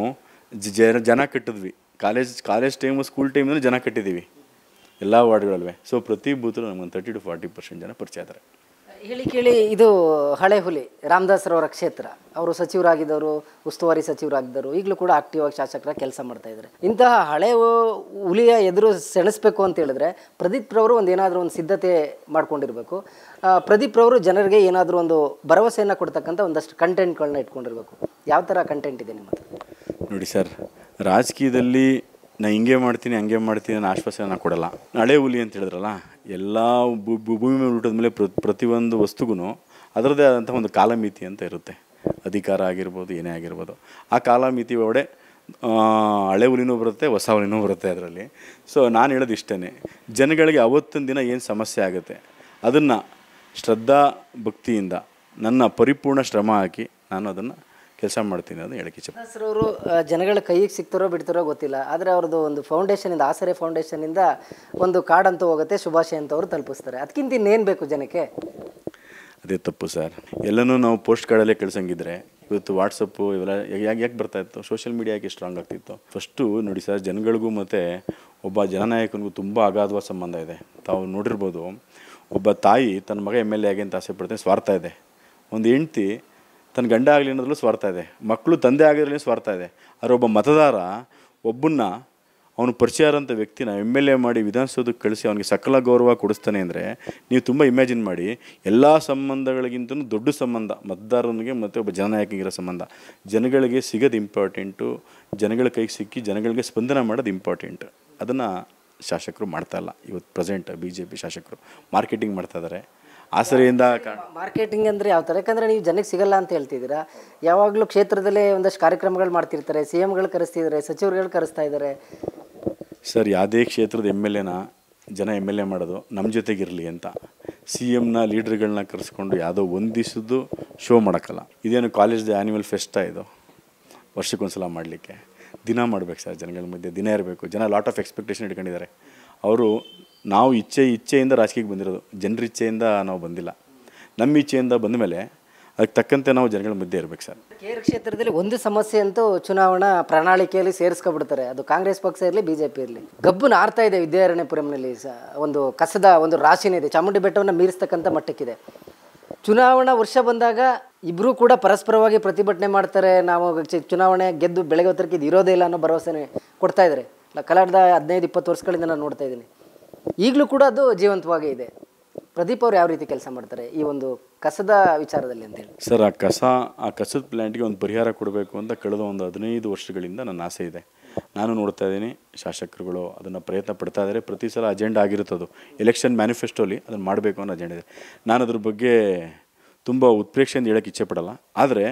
S2: ಜನ ಕಟ್ಟಿದ್ವಿ. ಕಾಲೇಜ್ ಟೈಮು, ಸ್ಕೂಲ್ ಟೈಮಿಂದ ಜನ ಕಟ್ಟಿದ್ದೀವಿ ಎಲ್ಲ ವಾರ್ಡ್ಗಳಲ್ವೇ. ಸೊ ಪ್ರತಿ ಬೂತಲ್ಲೂ ನಮ್ಗೊಂದು 30 to 40% ಜನ ಪರಿಚಯ ಇದ್ದಾರೆ.
S1: ಕೇಳಿ ಇದು ಹಳೆ ಹುಲಿ ರಾಮದಾಸ್ರವರ ಕ್ಷೇತ್ರ. ಅವರು ಸಚಿವರಾಗಿದ್ದವರು, ಉಸ್ತುವಾರಿ ಸಚಿವರಾಗಿದ್ದರು, ಈಗಲೂ ಕೂಡ ಆಕ್ಟಿವ್ ಆಗಿ ಶಾಸಕರ ಕೆಲಸ ಮಾಡ್ತಾ ಇದ್ದಾರೆ. ಇಂತಹ ಹಳೆ ಹುಲಿಯ ಎದುರು ಸೆಣಸಬೇಕು ಅಂತ ಹೇಳಿದ್ರೆ ಪ್ರದೀಪ್ರವರು ಏನಾದರೂ ಒಂದು ಸಿದ್ಧತೆ ಮಾಡ್ಕೊಂಡಿರಬೇಕು. ಪ್ರದೀಪ್ರವರು ಜನರಿಗೆ ಏನಾದರೂ ಒಂದು ಭರವಸೆಯನ್ನು ಕೊಡ್ತಕ್ಕಂಥ ಒಂದಷ್ಟು ಕಂಟೆಂಟ್ಗಳನ್ನ ಇಟ್ಕೊಂಡಿರ್ಬೇಕು. ಯಾವ ಥರ ಕಂಟೆಂಟ್ ಇದೆ ನಿಮ್ಮ ಹತ್ರ?
S2: ನೋಡಿ ಸರ್, ರಾಜಕೀಯದಲ್ಲಿ ನಾನು ಹಿಂಗೆ ಮಾಡ್ತೀನಿ ಹಂಗೆ ಮಾಡ್ತೀನಿ ಅನ್ನೋ ಆಶ್ವಾಸನೆ ನಾನು ಕೊಡಲ್ಲ. ಹಳೆ ಹುಲಿ ಅಂತ ಹೇಳಿದ್ರಲ್ಲ, ಎಲ್ಲ ಭೂಮಿ ಮೇಲೆ ಹುಟ್ಟಿದ ಮೇಲೆ ಪ್ರತಿಯೊಂದು ವಸ್ತುಗೂ ಅದರದ್ದೇ ಆದಂಥ ಒಂದು ಕಾಲಮಿತಿ ಅಂತ ಇರುತ್ತೆ. ಅಧಿಕಾರ ಆಗಿರ್ಬೋದು, ಏನೇ ಆಗಿರ್ಬೋದು, ಆ ಕಾಲಮಿತಿ ಒಳಗಡೆ ಹಳೆ ಹುಲಿನೂ ಬರುತ್ತೆ, ಹೊಸ ಹುಲಿನೂ ಬರುತ್ತೆ ಅದರಲ್ಲಿ. ಸೊ ನಾನು ಹೇಳೋದು ಇಷ್ಟೇ, ಜನಗಳಿಗೆ ಅವತ್ತೊಂದು ದಿನ ಏನು ಸಮಸ್ಯೆ ಆಗುತ್ತೆ ಅದನ್ನು ಶ್ರದ್ಧಾ ಭಕ್ತಿಯಿಂದ ನನ್ನ ಪರಿಪೂರ್ಣ ಶ್ರಮ ಹಾಕಿ ನಾನು ಅದನ್ನು ಕೆಲಸ ಮಾಡ್ತೀನಿ ಅಂತ ಹೇಳಕ್ಕೆ ಇಚ್ಛೆ.
S1: ಸರ್ ಅವರು ಜನಗಳ ಕೈಗೆ ಸಿಗ್ತಾರೋ ಬಿಡ್ತಾರೋ ಗೊತ್ತಿಲ್ಲ, ಆದರೆ ಅವ್ರದ್ದು ಒಂದು ಫೌಂಡೇಶನಿಂದ, ಆಸರೆ ಫೌಂಡೇಶನಿಂದ ಒಂದು ಕಾರ್ಡ್ ಅಂತೂ ಹೋಗುತ್ತೆ, ಶುಭಾಶಯ ಅಂತ ಅವರು ತಲುಪಿಸ್ತಾರೆ. ಅದಕ್ಕಿಂತ ಇನ್ನೇನು ಬೇಕು ಜನಕ್ಕೆ?
S2: ಅದೇ ತಪ್ಪು ಸರ್. ಎಲ್ಲನೂ ನಾವು ಪೋಸ್ಟ್ ಕಾರ್ಡಲ್ಲೇ ಕಳ್ಸಂಗಿದ್ರೆ ಇವತ್ತು ವಾಟ್ಸಪ್ಪು ಇವೆಲ್ಲ ಯಾಕೆ ಬರ್ತಾಯಿತ್ತು? ಸೋಷಿಯಲ್ ಮೀಡಿಯಾ ಯಾಕೆ ಸ್ಟ್ರಾಂಗ್ ಆಗ್ತಿತ್ತು? ಫಸ್ಟು ನೋಡಿ ಸರ್, ಜನಗಳಿಗೂ ಮತ್ತು ಒಬ್ಬ ಜನನಾಯಕನಿಗೂ ತುಂಬ ಅಗಾಧವಾದ ಸಂಬಂಧ ಇದೆ. ತಾವು ನೋಡಿರ್ಬೋದು, ಒಬ್ಬ ತಾಯಿ ತನ್ನ ಮಗ MLA ಆಗಿ ಅಂತ ಆಸೆ ಪಡ್ತಾನೆ, ಸ್ವಾರ್ಥ ಇದೆ. ಒಂದು ಹೆಂಡ್ತಿ ತನ್ನ ಗಂಡ ಆಗಲಿ ಅನ್ನೋದ್ರಲ್ಲೂ ಸ್ವಾರ್ಥ ಇದೆ, ಮಕ್ಕಳು ತಂದೆ ಆಗಿದ್ರಲ್ಲಿ ಸ್ವಾರ್ಥ ಇದೆ. ಆದರೆ ಒಬ್ಬ ಮತದಾರ ಒಬ್ಬನ್ನ ಅವನು ಪರಿಚಯ ಇರೋಂಥ ವ್ಯಕ್ತಿನ MLA ಮಾಡಿ ವಿಧಾನಸೌಧಕ್ಕೆ ಕಳಿಸಿ ಅವನಿಗೆ ಸಕಲ ಗೌರವ ಕೊಡಿಸ್ತಾನೆ ಅಂದರೆ ನೀವು ತುಂಬ ಇಮ್ಯಾಜಿನ್ ಮಾಡಿ. ಎಲ್ಲ ಸಂಬಂಧಗಳಿಗಿಂತಲೂ ದೊಡ್ಡ ಸಂಬಂಧ ಮತದಾರನಿಗೆ ಮತ್ತು ಒಬ್ಬ ಜನನಾಯಕನಿಗಿರೋ ಸಂಬಂಧ. ಜನಗಳಿಗೆ ಸಿಗೋದು ಇಂಪಾರ್ಟೆಂಟು, ಜನಗಳ ಕೈಗೆ ಸಿಕ್ಕಿ ಜನಗಳಿಗೆ ಸ್ಪಂದನೆ ಮಾಡೋದು ಇಂಪಾರ್ಟೆಂಟ್. ಅದನ್ನು ಶಾಸಕರು ಮಾಡ್ತಾಯಿಲ್ಲ. ಇವತ್ತು ಪ್ರೆಸೆಂಟ್ BJP ಶಾಸಕರು ಮಾರ್ಕೆಟಿಂಗ್ ಮಾಡ್ತಾಯಿದ್ದಾರೆ. ಆಸರೆಯಿಂದ
S1: ಮಾರ್ಕೆಟಿಂಗ್ ಅಂದರೆ ಯಾವ ಥರ? ಯಾಕಂದರೆ ನೀವು ಜನಕ್ಕೆ ಸಿಗಲ್ಲ ಅಂತ ಹೇಳ್ತಿದ್ದೀರಾ. ಯಾವಾಗಲೂ ಕ್ಷೇತ್ರದಲ್ಲೇ ಒಂದಷ್ಟು ಕಾರ್ಯಕ್ರಮಗಳು ಮಾಡ್ತಿರ್ತಾರೆ, CMಗಳು ಕರೆಸ್ತಿದ್ದಾರೆ, ಸಚಿವರುಗಳು ಕರೆಸ್ತಾ ಇದ್ದಾರೆ.
S2: ಸರ್, ಯಾವುದೇ ಕ್ಷೇತ್ರದ MLAನ ಜನ MLA ಮಾಡೋದು ನಮ್ಮ ಜೊತೆಗಿರಲಿ ಅಂತ. CMನ ಲೀಡ್ರ್ಗಳನ್ನ ಕರೆಸ್ಕೊಂಡು ಯಾವುದೋ ಒಂದು ದಿವಸದ್ದು ಶೋ ಮಾಡೋಕ್ಕಲ್ಲ. ಇದೇನು ಕಾಲೇಜ್ದು ಆ್ಯನ್ಯುವಲ್ ಫೆಸ್ಟಾ? ಇದು ವರ್ಷಕ್ಕೊಂದ್ಸಲ ಮಾಡಲಿಕ್ಕೆ ದಿನ ಮಾಡ್ಬೇಕು ಸರ್. ಜನಗಳ ಮಧ್ಯೆ ದಿನ ಇರಬೇಕು. ಜನ ಲಾಟ್ ಆಫ್ ಎಕ್ಸ್ಪೆಕ್ಟೇಷನ್ ಇಟ್ಕೊಂಡಿದ್ದಾರೆ. ಅವರು ನಾವು ಇಚ್ಛೆಯಿಂದ ರಾಜಕೀಯಕ್ಕೆ ಬಂದಿರೋದು, ಜನರ ಇಚ್ಛೆಯಿಂದ ನಾವು ಬಂದಿಲ್ಲ. ನಮ್ಮ ಇಚ್ಛೆಯಿಂದ ಬಂದ ಮೇಲೆ ಅದಕ್ಕೆ ತಕ್ಕಂತೆ ನಾವು ಜನಗಳ ಮಧ್ಯೆ ಇರಬೇಕು ಸರ್.
S1: ಕೇರ್ ಕ್ಷೇತ್ರದಲ್ಲಿ ಒಂದು ಸಮಸ್ಯೆ ಅಂತೂ ಚುನಾವಣಾ ಪ್ರಣಾಳಿಕೆಯಲ್ಲಿ ಸೇರಿಸ್ಕೊಬಿಡ್ತಾರೆ, ಅದು ಕಾಂಗ್ರೆಸ್ ಪಕ್ಷ ಇರಲಿ BJP ಇರಲಿ. ಗಬ್ಬು ನಾರ್ತಾ ಇದೆ ವಿದ್ಯಾರಣ್ಯಪುರಂನಲ್ಲಿ. ಒಂದು ಕಸದ ಒಂದು ರಾಶಿನೇ ಇದೆ, ಚಾಮುಂಡಿ ಬೆಟ್ಟವನ್ನು ಮೀರಿಸ್ತಕ್ಕಂಥ ಮಟ್ಟಕ್ಕಿದೆ. ಚುನಾವಣಾ ವರ್ಷ ಬಂದಾಗ ಇಬ್ಬರೂ ಕೂಡ ಪರಸ್ಪರವಾಗಿ ಪ್ರತಿಭಟನೆ ಮಾಡ್ತಾರೆ. ನಾವು ಚುನಾವಣೆ ಗೆದ್ದು ಬೆಳಗ್ಗೆ ಹೊತ್ತಕ್ಕೆ ಇದು ಇರೋದೇ ಇಲ್ಲ ಅನ್ನೋ ಭರವಸೆನೇ ಕೊಡ್ತಾ ಇದ್ದಾರೆ. ಕಳೆದ 15-20 ವರ್ಷಗಳಿಂದ ನಾನು ನೋಡ್ತಾ ಇದ್ದೀನಿ. ಈಗಲೂ ಕೂಡ ಅದು ಜೀವಂತವಾಗೇ ಇದೆ. ಪ್ರದೀಪ್ ಅವ್ರು ಯಾವ ರೀತಿ ಕೆಲಸ ಮಾಡ್ತಾರೆ ಈ ಒಂದು ಕಸದ ವಿಚಾರದಲ್ಲಿ ಅಂತೇಳಿ?
S2: ಸರ್, ಆ ಕಸದ ಪ್ಲ್ಯಾಂಟ್ಗೆ ಒಂದು ಪರಿಹಾರ ಕೊಡಬೇಕು ಅಂತ ಕಳೆದ ಒಂದು 15 ವರ್ಷಗಳಿಂದ ನನ್ನ ಆಸೆ ಇದೆ. ನಾನು ನೋಡ್ತಾ ಇದ್ದೀನಿ, ಶಾಸಕರುಗಳು ಅದನ್ನು ಪ್ರಯತ್ನ ಪಡ್ತಾ ಇದ್ದಾರೆ. ಪ್ರತಿ ಸಲ ಅಜೆಂಡಾ ಆಗಿರುತ್ತದು. ಎಲೆಕ್ಷನ್ ಮ್ಯಾನಿಫೆಸ್ಟೋಲಿ ಅದನ್ನು ಮಾಡಬೇಕು ಅನ್ನೋ ಅಜೆಂಡಾ ಇದೆ. ನಾನು ಅದ್ರ ಬಗ್ಗೆ ತುಂಬ ಉತ್ಪ್ರೇಕ್ಷೆಯಿಂದ ಹೇಳೋಕ್ಕೆ ಇಚ್ಛೆ ಪಡಲ್ಲ. ಆದರೆ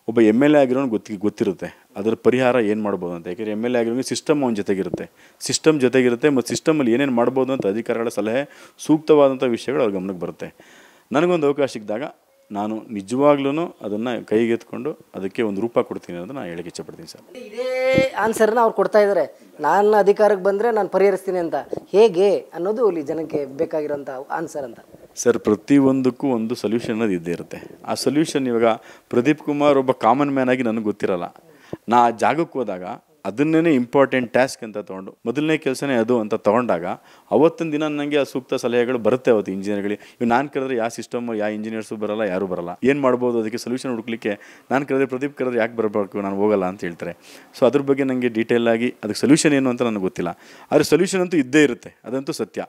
S2: ಒಬ್ಬ MLA ಆಗಿರೋನು ಗೊತ್ತಿರುತ್ತೆ ಅದರ ಪರಿಹಾರ ಏನು ಮಾಡ್ಬೋದು ಅಂತ. ಯಾಕೆಂದರೆ MLA ಆಗಿರೋನಿಗೆ ಸಿಸ್ಟಮ್ ಅವನ ಜೊತೆಗಿರುತ್ತೆ, ಸಿಸ್ಟಮ್ ಜೊತೆಗಿರುತ್ತೆ. ಮತ್ತು ಸಿಸ್ಟಮಲ್ಲಿ ಏನೇನು ಮಾಡ್ಬೋದು ಅಂತ ಅಧಿಕಾರಿಗಳ ಸಲಹೆ, ಸೂಕ್ತವಾದಂಥ ವಿಷಯಗಳು ಅವ್ರ ಗಮನಕ್ಕೆ ಬರುತ್ತೆ. ನನಗೊಂದು ಅವಕಾಶ ಸಿಕ್ಕಿದಾಗ ನಾನು ನಿಜವಾಗ್ಲೂ ಅದನ್ನು ಕೈಗೆತ್ಕೊಂಡು ಅದಕ್ಕೆ ಒಂದು ರೂಪ ಕೊಡ್ತೀನಿ ಅಂತ ನಾನು ಹೇಳಕ್ಕೆ ಇಷ್ಟಪಡ್ತೀನಿ ಸರ್.
S1: ಇದೇ ಆನ್ಸರ್ನ ಅವ್ರು ಕೊಡ್ತಾ ಇದ್ದಾರೆ, ನಾನು ಅಧಿಕಾರಕ್ಕೆ ಬಂದರೆ ನಾನು ಪರಿಹರಿಸ್ತೀನಿ ಅಂತ. ಹೇಗೆ ಅನ್ನೋದು ಇಲ್ಲಿ ಜನಕ್ಕೆ ಬೇಕಾಗಿರೋಂಥ ಆನ್ಸರ್ ಅಂತ.
S2: ಸರ್, ಪ್ರತಿಯೊಂದಕ್ಕೂ ಒಂದು ಸೊಲ್ಯೂಷನ್ ಅನ್ನೋದು ಇದ್ದೇ ಇರುತ್ತೆ. ಆ ಸೊಲ್ಯೂಷನ್ ಇವಾಗ ಪ್ರದೀಪ್ ಕುಮಾರ್ ಒಬ್ಬ ಕಾಮನ್ ಮ್ಯಾನ್ ಆಗಿ ನನಗೆ ಗೊತ್ತಿರಲ್ಲ. ನಾ ಆ ಜಾಗಕ್ಕೆ ಹೋದಾಗ ಅದನ್ನೇ ಇಂಪಾರ್ಟೆಂಟ್ ಟಾಸ್ಕ್ ಅಂತ ತೊಗೊಂಡು ಮೊದಲನೇ ಕೆಲಸನೇ ಅದು ಅಂತ ತೊಗೊಂಡಾಗ ಅವತ್ತಿನ ದಿನ ನನಗೆ ಆ ಸೂಕ್ತ ಸಲಹೆಗಳು ಬರುತ್ತೆ. ಅವತ್ತು ಇಂಜಿನಿಯರ್ಗಳಿಗೆ ಇವು ನಾನು ಕರೆದ್ರೆ ಯಾವ ಸಿಸ್ಟಮ್, ಯಾವ ಇಂಜಿನಿಯರ್ಸು ಬರೋಲ್ಲ, ಯಾರೂ ಬರೋಲ್ಲ. ಏನು ಮಾಡ್ಬೋದು ಅದಕ್ಕೆ ಸೊಲ್ಯೂಷನ್ ಹುಡುಕ್ಲಿಕ್ಕೆ ನಾನು ಕರೆದ್ರೆ ಪ್ರದೀಪ್ ಕರೆದ್ರೆ ಯಾಕೆ ಬರಬೇಕು, ನಾನು ಹೋಗಲ್ಲ ಅಂತ ಹೇಳ್ತಾರೆ. ಸೊ ಅದ್ರ ಬಗ್ಗೆ ನನಗೆ ಡೀಟೇಲಾಗಿ ಅದಕ್ಕೆ ಸೊಲ್ಯೂಷನ್ ಏನು ಅಂತ ನನಗೆ ಗೊತ್ತಿಲ್ಲ. ಆದರೆ ಸೊಲ್ಯೂಷನ್ ಅಂತೂ ಇದ್ದೇ ಇರುತ್ತೆ, ಅದಂತೂ ಸತ್ಯ.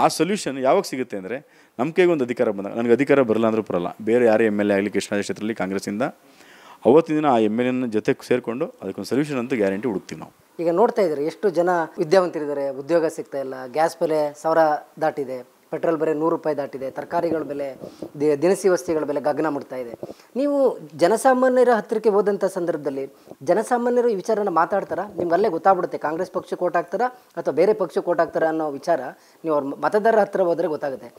S2: ಆ ಸೊಲ್ಯೂಷನ್ ಯಾವಾಗ ಸಿಗುತ್ತೆ ಅಂದರೆ ನಮ್ಮ ಕೈಗೆ ಒಂದು ಅಧಿಕಾರ ಬಂದಾಗ. ನನಗೆ ಅಧಿಕಾರ ಬರಲ್ಲ ಅಂದರೂ ಬರಲ್ಲ, ಬೇರೆ ಯಾರೇ MLA ಆಗಲಿ ಕೃಷ್ಣರಾಜ ಕ್ಷೇತ್ರದಲ್ಲಿ ಕಾಂಗ್ರೆಸ್ಸಿಂದ ಅವತ್ತಿನ ದಿನ ಆ MLAನ ಜೊತೆ ಸೇರಿಕೊಂಡು ಅದಕ್ಕೊಂದು ಸೊಲ್ಯೂಷನ್ ಅಂತೂ ಗ್ಯಾರಂಟಿ ಹುಡುಕ್ತೀವಿ ನಾವು.
S1: ಈಗ ನೋಡ್ತಾ ಇದ್ದಾರೆ ಎಷ್ಟು ಜನ ವಿದ್ಯಾವಂತರಿದ್ದಾರೆ, ಉದ್ಯೋಗ ಸಿಗ್ತಾ ಇಲ್ಲ. ಗ್ಯಾಸ್ ಬೆಲೆ 1000 ದಾಟಿದೆ, ಪೆಟ್ರೋಲ್ ಬೆಲೆ 100 ರೂಪಾಯಿ ದಾಟಿದೆ, ತರಕಾರಿಗಳ ಬೆಲೆ, ದಿನಸಿ ವಸ್ತುಗಳ ಬೆಲೆ ಗಗನ ಮುಟ್ತಾ ಇದೆ. ನೀವು ಜನಸಾಮಾನ್ಯರ ಹತ್ತಿರಕ್ಕೆ ಹೋದಂಥ ಸಂದರ್ಭದಲ್ಲಿ ಜನಸಾಮಾನ್ಯರು ಈ ವಿಚಾರನ ಮಾತಾಡ್ತಾರಾ? ನಿಮ್ಗೆ ಅಲ್ಲೇ ಗೊತ್ತಾಗ್ಬಿಡುತ್ತೆ ಕಾಂಗ್ರೆಸ್ ಪಕ್ಷಕ್ಕೆ ಓಟ್ ಹಾಕ್ತಾರಾ ಅಥವಾ ಬೇರೆ ಪಕ್ಷಕ್ಕೆ ಓಟ್ ಹಾಕ್ತಾರಾ ಅನ್ನೋ ವಿಚಾರ ನೀವು ಅವ್ರ ಮತದಾರರ ಹತ್ತಿರ ಹೋದರೆ ಗೊತ್ತಾಗುತ್ತೆ.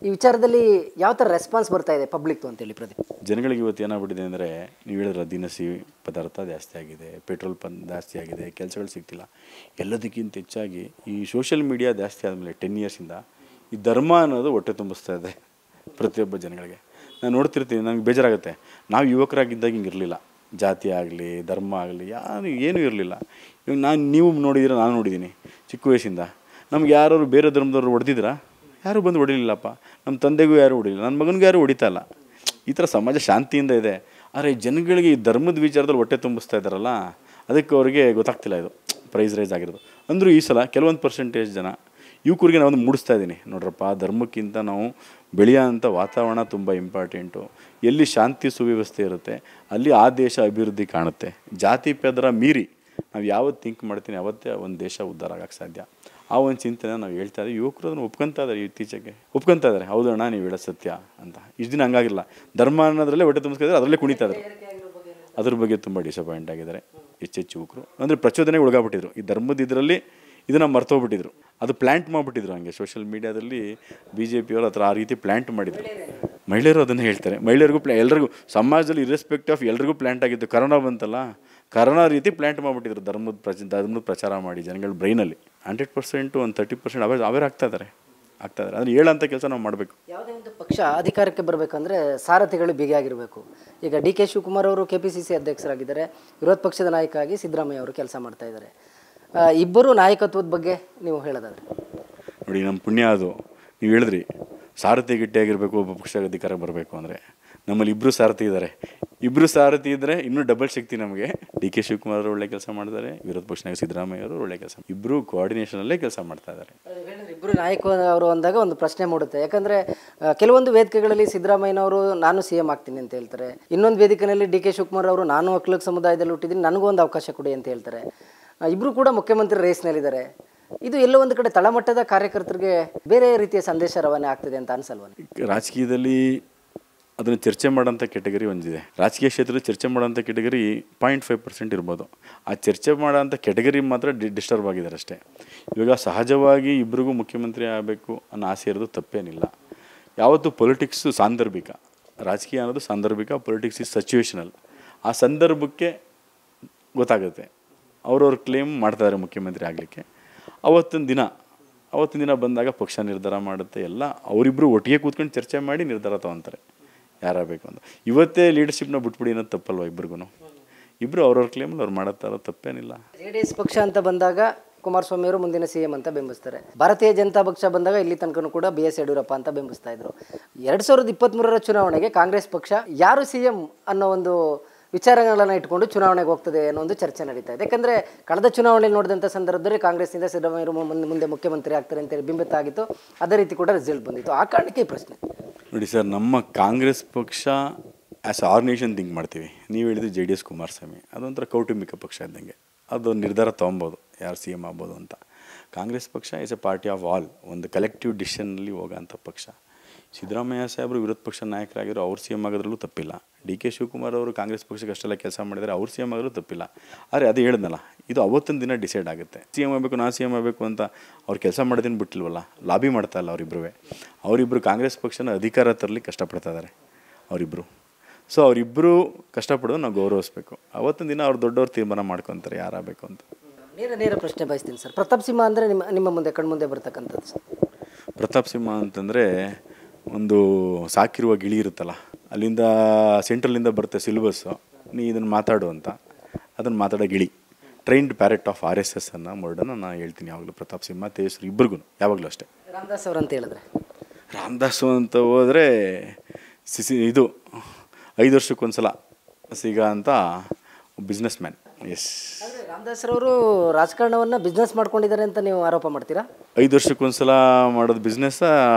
S1: ಈ ವಿಚಾರದಲ್ಲಿ ಯಾವ ಥರ ರೆಸ್ಪಾನ್ಸ್ ಬರ್ತಾ ಇದೆ ಪಬ್ಲಿಕ್ದು ಅಂತೇಳಿ ಪ್ರದೀಪ್?
S2: ಜನಗಳಿಗೆ ಇವತ್ತು ಏನಾಗ್ಬಿಟ್ಟಿದೆ ಅಂದರೆ, ನೀವು ಹೇಳಿದ್ರೆ ದಿನಸಿ ಪದಾರ್ಥ ಜಾಸ್ತಿ ಆಗಿದೆ, ಪೆಟ್ರೋಲ್ ಜಾಸ್ತಿ ಆಗಿದೆ, ಕೆಲಸಗಳು ಸಿಗ್ತಿಲ್ಲ. ಎಲ್ಲದಕ್ಕಿಂತ ಹೆಚ್ಚಾಗಿ ಈ ಸೋಷಿಯಲ್ ಮೀಡಿಯಾ ಜಾಸ್ತಿ ಆದಮೇಲೆ 10 ಇಯರ್ಸಿಂದ ಈ ಧರ್ಮ ಅನ್ನೋದು ಹೊಟ್ಟೆ ತುಂಬಿಸ್ತಾ ಇದೆ ಪ್ರತಿಯೊಬ್ಬ ಜನಗಳಿಗೆ. ನಾನು ನೋಡ್ತಿರ್ತೀನಿ, ನನಗೆ ಬೇಜಾರಾಗುತ್ತೆ. ನಾವು ಯುವಕರಾಗಿದ್ದಾಗ ಹಿಂಗೆ ಇರಲಿಲ್ಲ. ಜಾತಿ ಆಗಲಿ ಧರ್ಮ ಆಗಲಿ ಏನೂ ಇರಲಿಲ್ಲ. ಇವಾಗ ನೀವು ನೋಡಿದ್ದೀರ, ನಾನು ನೋಡಿದ್ದೀನಿ. ಚಿಕ್ಕ ವಯಸ್ಸಿಂದ ನಮ್ಗೆ ಯಾರು ಬೇರೆ ಧರ್ಮದವ್ರು ಹೊಡೆದಿದ್ರಾ? ಯಾರೂ ಬಂದು ಹೊಡಿಲಿಲ್ಲಪ್ಪ. ನಮ್ಮ ತಂದೆಗೂ ಯಾರೂ ಹೊಡಿಲಿಲ್ಲ, ನನ್ನ ಮಗನಿಗೂ ಯಾರೂ ಹೊಡಿತಾ ಇಲ್ಲ. ಈ ಥರ ಸಮಾಜ ಶಾಂತಿಯಿಂದ ಇದೆ. ಆದರೆ ಜನಗಳಿಗೆ ಈ ಧರ್ಮದ ವಿಚಾರದಲ್ಲಿ ಹೊಟ್ಟೆ ತುಂಬಿಸ್ತಾ ಇದ್ದಾರಲ್ಲ, ಅದಕ್ಕೆ ಅವ್ರಿಗೆ ಗೊತ್ತಾಗ್ತಿಲ್ಲ ಇದು ಪ್ರೈಸ್ ರೈಸ್ ಆಗಿರೋದು. ಅಂದರೂ ಈ ಸಲ ಕೆಲವೊಂದು ಪರ್ಸೆಂಟೇಜ್ ಜನ ಯುವಕರಿಗೆ ನಾವೊಂದು ಮೂಡಿಸ್ತಾ ಇದ್ದೀನಿ. ನೋಡ್ರಪ್ಪ, ಧರ್ಮಕ್ಕಿಂತ ನಾವು ಬೆಳೆಯೋಂಥ ವಾತಾವರಣ ತುಂಬ ಇಂಪಾರ್ಟೆಂಟು. ಎಲ್ಲಿ ಶಾಂತಿ ಸುವ್ಯವಸ್ಥೆ ಇರುತ್ತೆ ಅಲ್ಲಿ ಆ ದೇಶ ಅಭಿವೃದ್ಧಿ ಕಾಣುತ್ತೆ. ಜಾತಿ ಪೆದರ ಮೀರಿ ನಾವು ಯಾವತ್ತು ಥಿಂಕ್ ಮಾಡ್ತೀನಿ ಅವತ್ತೇ ಒಂದು ದೇಶ ಉದ್ಧಾರ ಆಗೋಕ್ಕೆ ಸಾಧ್ಯ. ಆ ಒಂದು ಚಿಂತನೆ ನಾವು ಹೇಳ್ತಾ ಇದ್ದೀವಿ. ಯುವಕರು ಅದನ್ನು ಒಪ್ಕೊತಾ ಇದ್ದಾರೆ, ಇತ್ತೀಚೆಗೆ ಒಪ್ಕೊತಾ ಇದ್ದಾರೆ. ಹೌದಣ್ಣ, ನೀವು ಹೇಳೋದು ಸತ್ಯ ಅಂತ. ಇಷ್ಟು ದಿನ ಹಂಗಾಗಿಲ್ಲ. ಧರ್ಮ ಅನ್ನೋದ್ರಲ್ಲೇ ಹೊಟ್ಟೆ ತುಂಬಿಸ್ಕಿದ್ರೆ ಅದರಲ್ಲೇ ಕುಣಿತಾ ಇದ್ದಾರೆ. ಅದ್ರ ಬಗ್ಗೆ ತುಂಬ ಡಿಸಪಾಯಿಂಟ್ ಆಗಿದ್ದಾರೆ ಹೆಚ್ಚೆಚ್ಚು ಯುವಕರು. ಅಂದರೆ ಪ್ರಚೋದನೆಗೆ ಒಳಗಾಗ್ಬಿಟ್ಟಿದ್ರು. ಈ ಧರ್ಮದ ಇದರಲ್ಲಿ ಇದನ್ನು ಮರ್ತೋಗ್ಬಿಟ್ಟಿದ್ರು. ಅದು ಪ್ಲ್ಯಾಂಟ್ ಮಾಡಿಬಿಟ್ಟಿದ್ರು ಹಂಗೆ ಸೋಷಿಯಲ್ ಮೀಡಿಯಾದಲ್ಲಿ ಬಿ ಜೆ ಪಿಯವರು ಆ ರೀತಿ ಪ್ಲ್ಯಾಂಟ್ ಮಾಡಿದ್ರು. ಮಹಿಳೆಯರು ಅದನ್ನು ಹೇಳ್ತಾರೆ, ಮಹಿಳೆಯರಿಗೂ ಎಲ್ರಿಗೂ ಸಮಾಜದಲ್ಲಿ ಇರ್ರೆಸ್ಪೆಕ್ಟ್ ಆಫ್ ಎಲ್ರಿಗೂ ಪ್ಲ್ಯಾಂಟ್ ಆಗಿತ್ತು. ಕರೋನಾ ಬಂತಲ್ಲ, ಕರೋನಾ ರೀತಿ ಪ್ಲ್ಯಾಂಟ್ ಮಾಡಿಬಿಟ್ಟಿದ್ರು ಧರ್ಮದ ಪ್ರಚಾರ ಮಾಡಿ ಜನಗಳ ಬ್ರೈನಲ್ಲಿ 100% ಒಂದು 30% ಅವರೇ ಆಗ್ತಾ ಇದ್ದಾರೆ. ಅದನ್ನು ಹೇಳೋಂಥ ಕೆಲಸ ನಾವು ಮಾಡಬೇಕು.
S1: ಯಾವುದೇ ಒಂದು ಪಕ್ಷ ಅಧಿಕಾರಕ್ಕೆ ಬರಬೇಕಂದ್ರೆ ಸಾರಥಿಗಳು ಬಿಗಿಯಾಗಿರಬೇಕು. ಈಗ ಡಿ ಕೆ ಶಿವಕುಮಾರ್ ಅವರು KPCC ಅಧ್ಯಕ್ಷರಾಗಿದ್ದಾರೆ, ವಿರೋಧ ಪಕ್ಷದ ನಾಯಕ ಆಗಿ ಸಿದ್ದರಾಮಯ್ಯ ಅವರು ಕೆಲಸ ಮಾಡ್ತಾ ಇದ್ದಾರೆ. ಇಬ್ಬರು ನಾಯಕತ್ವದ ಬಗ್ಗೆ ನೀವು ಹೇಳೋದಾದ್ರೆ?
S2: ನೋಡಿ, ನಮ್ಮ ಪುಣ್ಯ ಅದು. ನೀವು ಹೇಳಿದ್ರಿ ಸಾರಥಿ ಗಟ್ಟಿಯಾಗಿರಬೇಕು ಒಬ್ಬ ಪಕ್ಷ ಅಧಿಕಾರ ಬರಬೇಕು ಅಂದರೆ. ನಮ್ಮಲ್ಲಿ ಇಬ್ಬರು ಸಾರಥಿ ಇದ್ದಾರೆ. ಇಬ್ಬರು ಸಾರಥಿ ಇದ್ದರೆ ಇನ್ನೂ ಡಬಲ್ ಶಕ್ತಿ ನಮಗೆ. ಡಿ ಕೆ ಶಿವಕುಮಾರ್ ಅವರು ಒಳ್ಳೆ ಕೆಲಸ ಮಾಡ್ತಾರೆ, ವಿರೋಧ ಪಕ್ಷನಾಗ ಸಿದ್ದರಾಮಯ್ಯ ಅವರು ಒಳ್ಳೆ ಕೆಲಸ, ಇಬ್ಬರು ಕೋಆರ್ಡಿನೇಷನಲ್ಲೇ ಕೆಲಸ ಮಾಡ್ತಾ ಇದ್ದಾರೆ.
S1: ಇಬ್ಬರು ನಾಯಕರು ಅಂದಾಗ ಒಂದು ಪ್ರಶ್ನೆ ಮೂಡುತ್ತೆ. ಯಾಕಂದರೆ ಕೆಲವೊಂದು ವೇದಿಕೆಗಳಲ್ಲಿ ಸಿದ್ದರಾಮಯ್ಯನವರು ನಾನು CM ಆಗ್ತೀನಿ ಅಂತ ಹೇಳ್ತಾರೆ, ಇನ್ನೊಂದು ವೇದಿಕೆಯಲ್ಲಿ ಡಿ ಕೆ ಶಿವಕುಮಾರ್ ಅವರು ನಾನು ಒಕ್ಕಲಿಗ ಸಮುದಾಯದಲ್ಲಿ ಹುಟ್ಟಿದ್ದೀನಿ, ನನಗೂ ಒಂದು ಅವಕಾಶ ಕೊಡಿ ಅಂತ ಹೇಳ್ತಾರೆ. ಇಬ್ಬರು ಕೂಡ ಮುಖ್ಯಮಂತ್ರಿ ರೇಸ್ನಲ್ಲಿದ್ದಾರೆ. ಇದು ಎಲ್ಲೋ ಒಂದು ಕಡೆ ತಳಮಟ್ಟದ ಕಾರ್ಯಕರ್ತರಿಗೆ ಬೇರೆ ರೀತಿಯ ಸಂದೇಶ ರವಾನೆ ಆಗ್ತಿದೆ ಅಂತ ಅನ್ಸಲ್ವ?
S2: ರಾಜಕೀಯದಲ್ಲಿ ಅದನ್ನು ಚರ್ಚೆ ಮಾಡೋಂಥ ಕೆಟಗರಿ ಒಂದಿದೆ. ರಾಜಕೀಯ ಕ್ಷೇತ್ರದಲ್ಲಿ ಚರ್ಚೆ ಮಾಡೋಂಥ ಕೆಟಗರಿ 0.5% ಇರ್ಬೋದು. ಆ ಚರ್ಚೆ ಮಾಡೋಂಥ ಕೆಟಗರಿ ಮಾತ್ರ ಡಿಸ್ಟರ್ಬ್ ಆಗಿದ್ದಾರೆ ಅಷ್ಟೇ. ಇವಾಗ ಸಹಜವಾಗಿ ಇಬ್ಬರಿಗೂ ಮುಖ್ಯಮಂತ್ರಿ ಆಗಬೇಕು ಅನ್ನೋ ಆಸೆ ಇರೋದು ತಪ್ಪೇನಿಲ್ಲ. ಯಾವತ್ತು ಪೊಲಿಟಿಕ್ಸು ಸಾಂದರ್ಭಿಕ, ರಾಜಕೀಯ ಅನ್ನೋದು ಸಾಂದರ್ಭಿಕ, ಪೊಲಿಟಿಕ್ಸ್ ಇಸ್ ಸಿಚುವೇಶನಲ್. ಆ ಸಂದರ್ಭಕ್ಕೆ ಗೊತ್ತಾಗುತ್ತೆ. ಅವ್ರವ್ರ ಕ್ಲೇಮ್ ಮಾಡ್ತಾರೆ ಮುಖ್ಯಮಂತ್ರಿ ಆಗಲಿಕ್ಕೆ. ಅವತ್ತಿನ ದಿನ ಬಂದಾಗ ಪಕ್ಷ ನಿರ್ಧಾರ ಮಾಡುತ್ತೆ. ಎಲ್ಲ ಅವರಿಬ್ಬರು ಒಟ್ಟಿಗೆ ಕೂತ್ಕೊಂಡು ಚರ್ಚೆ ಮಾಡಿ ನಿರ್ಧಾರ ತೊಗೊತಾರೆ ಯಾರಾಗಬೇಕು ಅಂತ. ಇವತ್ತೇ ಲೀಡರ್ಶಿಪ್ನ ಬಿಟ್ಬಿಡಿ ಅನ್ನೋದು ತಪ್ಪಲ್ವ? ಇಬ್ಬರು ಅವ್ರವ್ರ ಕ್ಲೇಮಲ್ಲಿ ಅವ್ರು ಮಾಡುತ್ತಾರೋ ತಪ್ಪೇನಿಲ್ಲ.
S1: JDS ಪಕ್ಷ ಅಂತ ಬಂದಾಗ ಕುಮಾರಸ್ವಾಮಿ ಅವರು ಮುಂದಿನ CM ಅಂತ ಬೆಂಬಲಿಸ್ತಾರೆ. ಭಾರತೀಯ ಜನತಾ ಪಕ್ಷ ಬಂದಾಗ ಇಲ್ಲಿ ತನಕ ಕೂಡ BS ಯಡಿಯೂರಪ್ಪ ಅಂತ ಬೆಂಬಲಿಸ್ತಾ ಇದ್ರು. 2023ರ ಚುನಾವಣೆಗೆ ಕಾಂಗ್ರೆಸ್ ಪಕ್ಷ ಯಾರು CM ಅನ್ನೋ ಒಂದು ವಿಚಾರಗಳನ್ನು ಇಟ್ಕೊಂಡು ಚುನಾವಣೆಗೆ ಹೋಗ್ತದೆ ಅನ್ನೋ ಒಂದು ಚರ್ಚೆ ನಡೀತಾ ಇದೆ. ಯಾಕಂದರೆ ಕಳೆದ ಚುನಾವಣೆಯಲ್ಲಿ ನೋಡಿದಂಥ ಸಂದರ್ಭದಲ್ಲಿ ಕಾಂಗ್ರೆಸ್ನಿಂದ ಸಿದ್ದರಾಮಯ್ಯ ಮುಂದೆ ಮುಖ್ಯಮಂತ್ರಿ ಆಗ್ತಾರೆ ಅಂತೇಳಿ ಬಿಂಬಿತ ಆಗಿತ್ತು. ಅದೇ ರೀತಿ ಕೂಡ ರಿಸಲ್ಟ್ ಬಂದಿತ್ತು. ಆ ಕಾರಣಕ್ಕೆ ಈ ಪ್ರಶ್ನೆ.
S2: ನೋಡಿ ಸರ್, ನಮ್ಮ ಕಾಂಗ್ರೆಸ್ ಪಕ್ಷ ಆ್ಯಸ್ ಆರ್ಗನೈಸೇಷನ್ ಥಿಂಕ್ ಮಾಡ್ತೀವಿ. ನೀವು ಹೇಳಿದ್ದು JDS ಕುಮಾರಸ್ವಾಮಿ ಅದೊಂಥರ ಕೌಟುಂಬಿಕ ಪಕ್ಷ ಇದ್ದಂಗೆ. ಅದು ನಿರ್ಧಾರ ತೊಗೊಬೋದು ಯಾರು CM ಆಗ್ಬೋದು ಅಂತ. ಕಾಂಗ್ರೆಸ್ ಪಕ್ಷ is A party of all, ಒಂದು ಕಲೆಕ್ಟಿವ್ ಡಿಸಿಷನ್ನಲ್ಲಿ ಹೋಗೋಂಥ ಪಕ್ಷ. ಸಿದ್ದರಾಮಯ್ಯ ಸಾಹೇಬರು ವಿರೋಧ ಪಕ್ಷ ನಾಯಕರಾಗಿರೋ ಅವ್ರು CM ಆಗೋದ್ರಲ್ಲೂ ತಪ್ಪಿಲ್ಲ. ಡಿ ಕೆ ಶಿವಕುಮಾರ್ ಅವರು ಕಾಂಗ್ರೆಸ್ ಪಕ್ಷಕ್ಕೆ ಅಷ್ಟೆಲ್ಲ ಕೆಲಸ ಮಾಡಿದರೆ ಅವ್ರು CM ಆಗೋದ್ರೂ ತಪ್ಪಿಲ್ಲ. ಆದರೆ ಅದು ಹೇಳಿದ್ನಲ್ಲ, ಇದು ಅವತ್ತಿನ ದಿನ ಡಿಸೈಡ್ ಆಗುತ್ತೆ. CM ಆಗಬೇಕು, ನಾನು CM ಆಗಬೇಕು ಅಂತ ಅವ್ರು ಕೆಲಸ ಮಾಡೋದನ್ನು ಬಿಟ್ಟಿಲ್ವಲ್ಲ, ಲಾಬಿ ಮಾಡ್ತಾ ಇಲ್ಲ ಅವರಿಬ್ಬರು ಕಾಂಗ್ರೆಸ್ ಪಕ್ಷನ ಅಧಿಕಾರ ತರಲಿಕ್ಕೆ ಕಷ್ಟಪಡ್ತಾ ಇದ್ದಾರೆ ಅವರಿಬ್ಬರು. ಸೊ ಅವರಿಬ್ಬರು ಕಷ್ಟಪಡೋದು ನಾವು ಗೌರವಿಸ್ಬೇಕು. ಅವತ್ತಿನ ದಿನ ಅವ್ರು ದೊಡ್ಡವ್ರು ತೀರ್ಮಾನ ಮಾಡ್ಕೊತಾರೆ ಯಾರಾಗಬೇಕು ಅಂತ.
S1: ನೇರ ಪ್ರಶ್ನೆ ಬಯಸ್ತೀನಿ ಸರ್. ಪ್ರತಾಪ್ ಸಿಂಹ ಅಂದರೆ ನಿಮ್ಮ ಮುಂದೆ ಕಣ್ಮುಂದೆ ಬರ್ತಕ್ಕಂಥದ್ದು ಸರ್.
S2: ಪ್ರತಾಪ್ ಸಿಂಹ ಅಂತಂದರೆ ಒಂದು ಸಾಕಿರುವ ಗಿಳಿ ಇರುತ್ತಲ್ಲ, ಅಲ್ಲಿಂದ ಸೆಂಟ್ರಲಿಂದ ಬರುತ್ತೆ ಸಿಲೆಬಸ್ಸು, ನೀ ಇದನ್ನು ಮಾತಾಡು ಅಂತ. ಅದನ್ನು ಮಾತಾಡೋ ಗಿಳಿ, ಟ್ರೈನ್ಡ್ ಪ್ಯಾರೆಟ್ ಆಫ್ RSS ಅನ್ನೋ ವರ್ಡನ್ನು ನಾನು ಹೇಳ್ತೀನಿ ಯಾವಾಗಲೂ. ಪ್ರತಾಪ್ ಸಿಂಹ, ತೇಜಸ್ವಿ ಇಬ್ಬರಿಗೂ ಯಾವಾಗಲೂ ಅಷ್ಟೇ.
S1: ರಾಮದಾಸ್ ಅವರು ಅಂತ ಹೇಳಿದ್ರೆ,
S2: ರಾಮದಾಸು ಅಂತ ಹೋದರೆ ಇದು 5 ವರ್ಷಕ್ಕೊಂದ್ಸಲ ಸಿಗೋ ಅಂತ ಬಿಸ್ನೆಸ್ ಮ್ಯಾನ್. ಎಸ್,
S1: ರಾಮದಾಸರವರು ರಾಜಕಾರಣವನ್ನು ಬಿಸ್ನೆಸ್ ಮಾಡ್ಕೊಂಡಿದ್ದಾರೆ ಅಂತ ನೀವು ಆರೋಪ ಮಾಡ್ತೀರಾ?
S2: 5 ವರ್ಷಕ್ಕೊಂದ್ಸಲ ಮಾಡೋದು ಬಿಸ್ನೆಸ್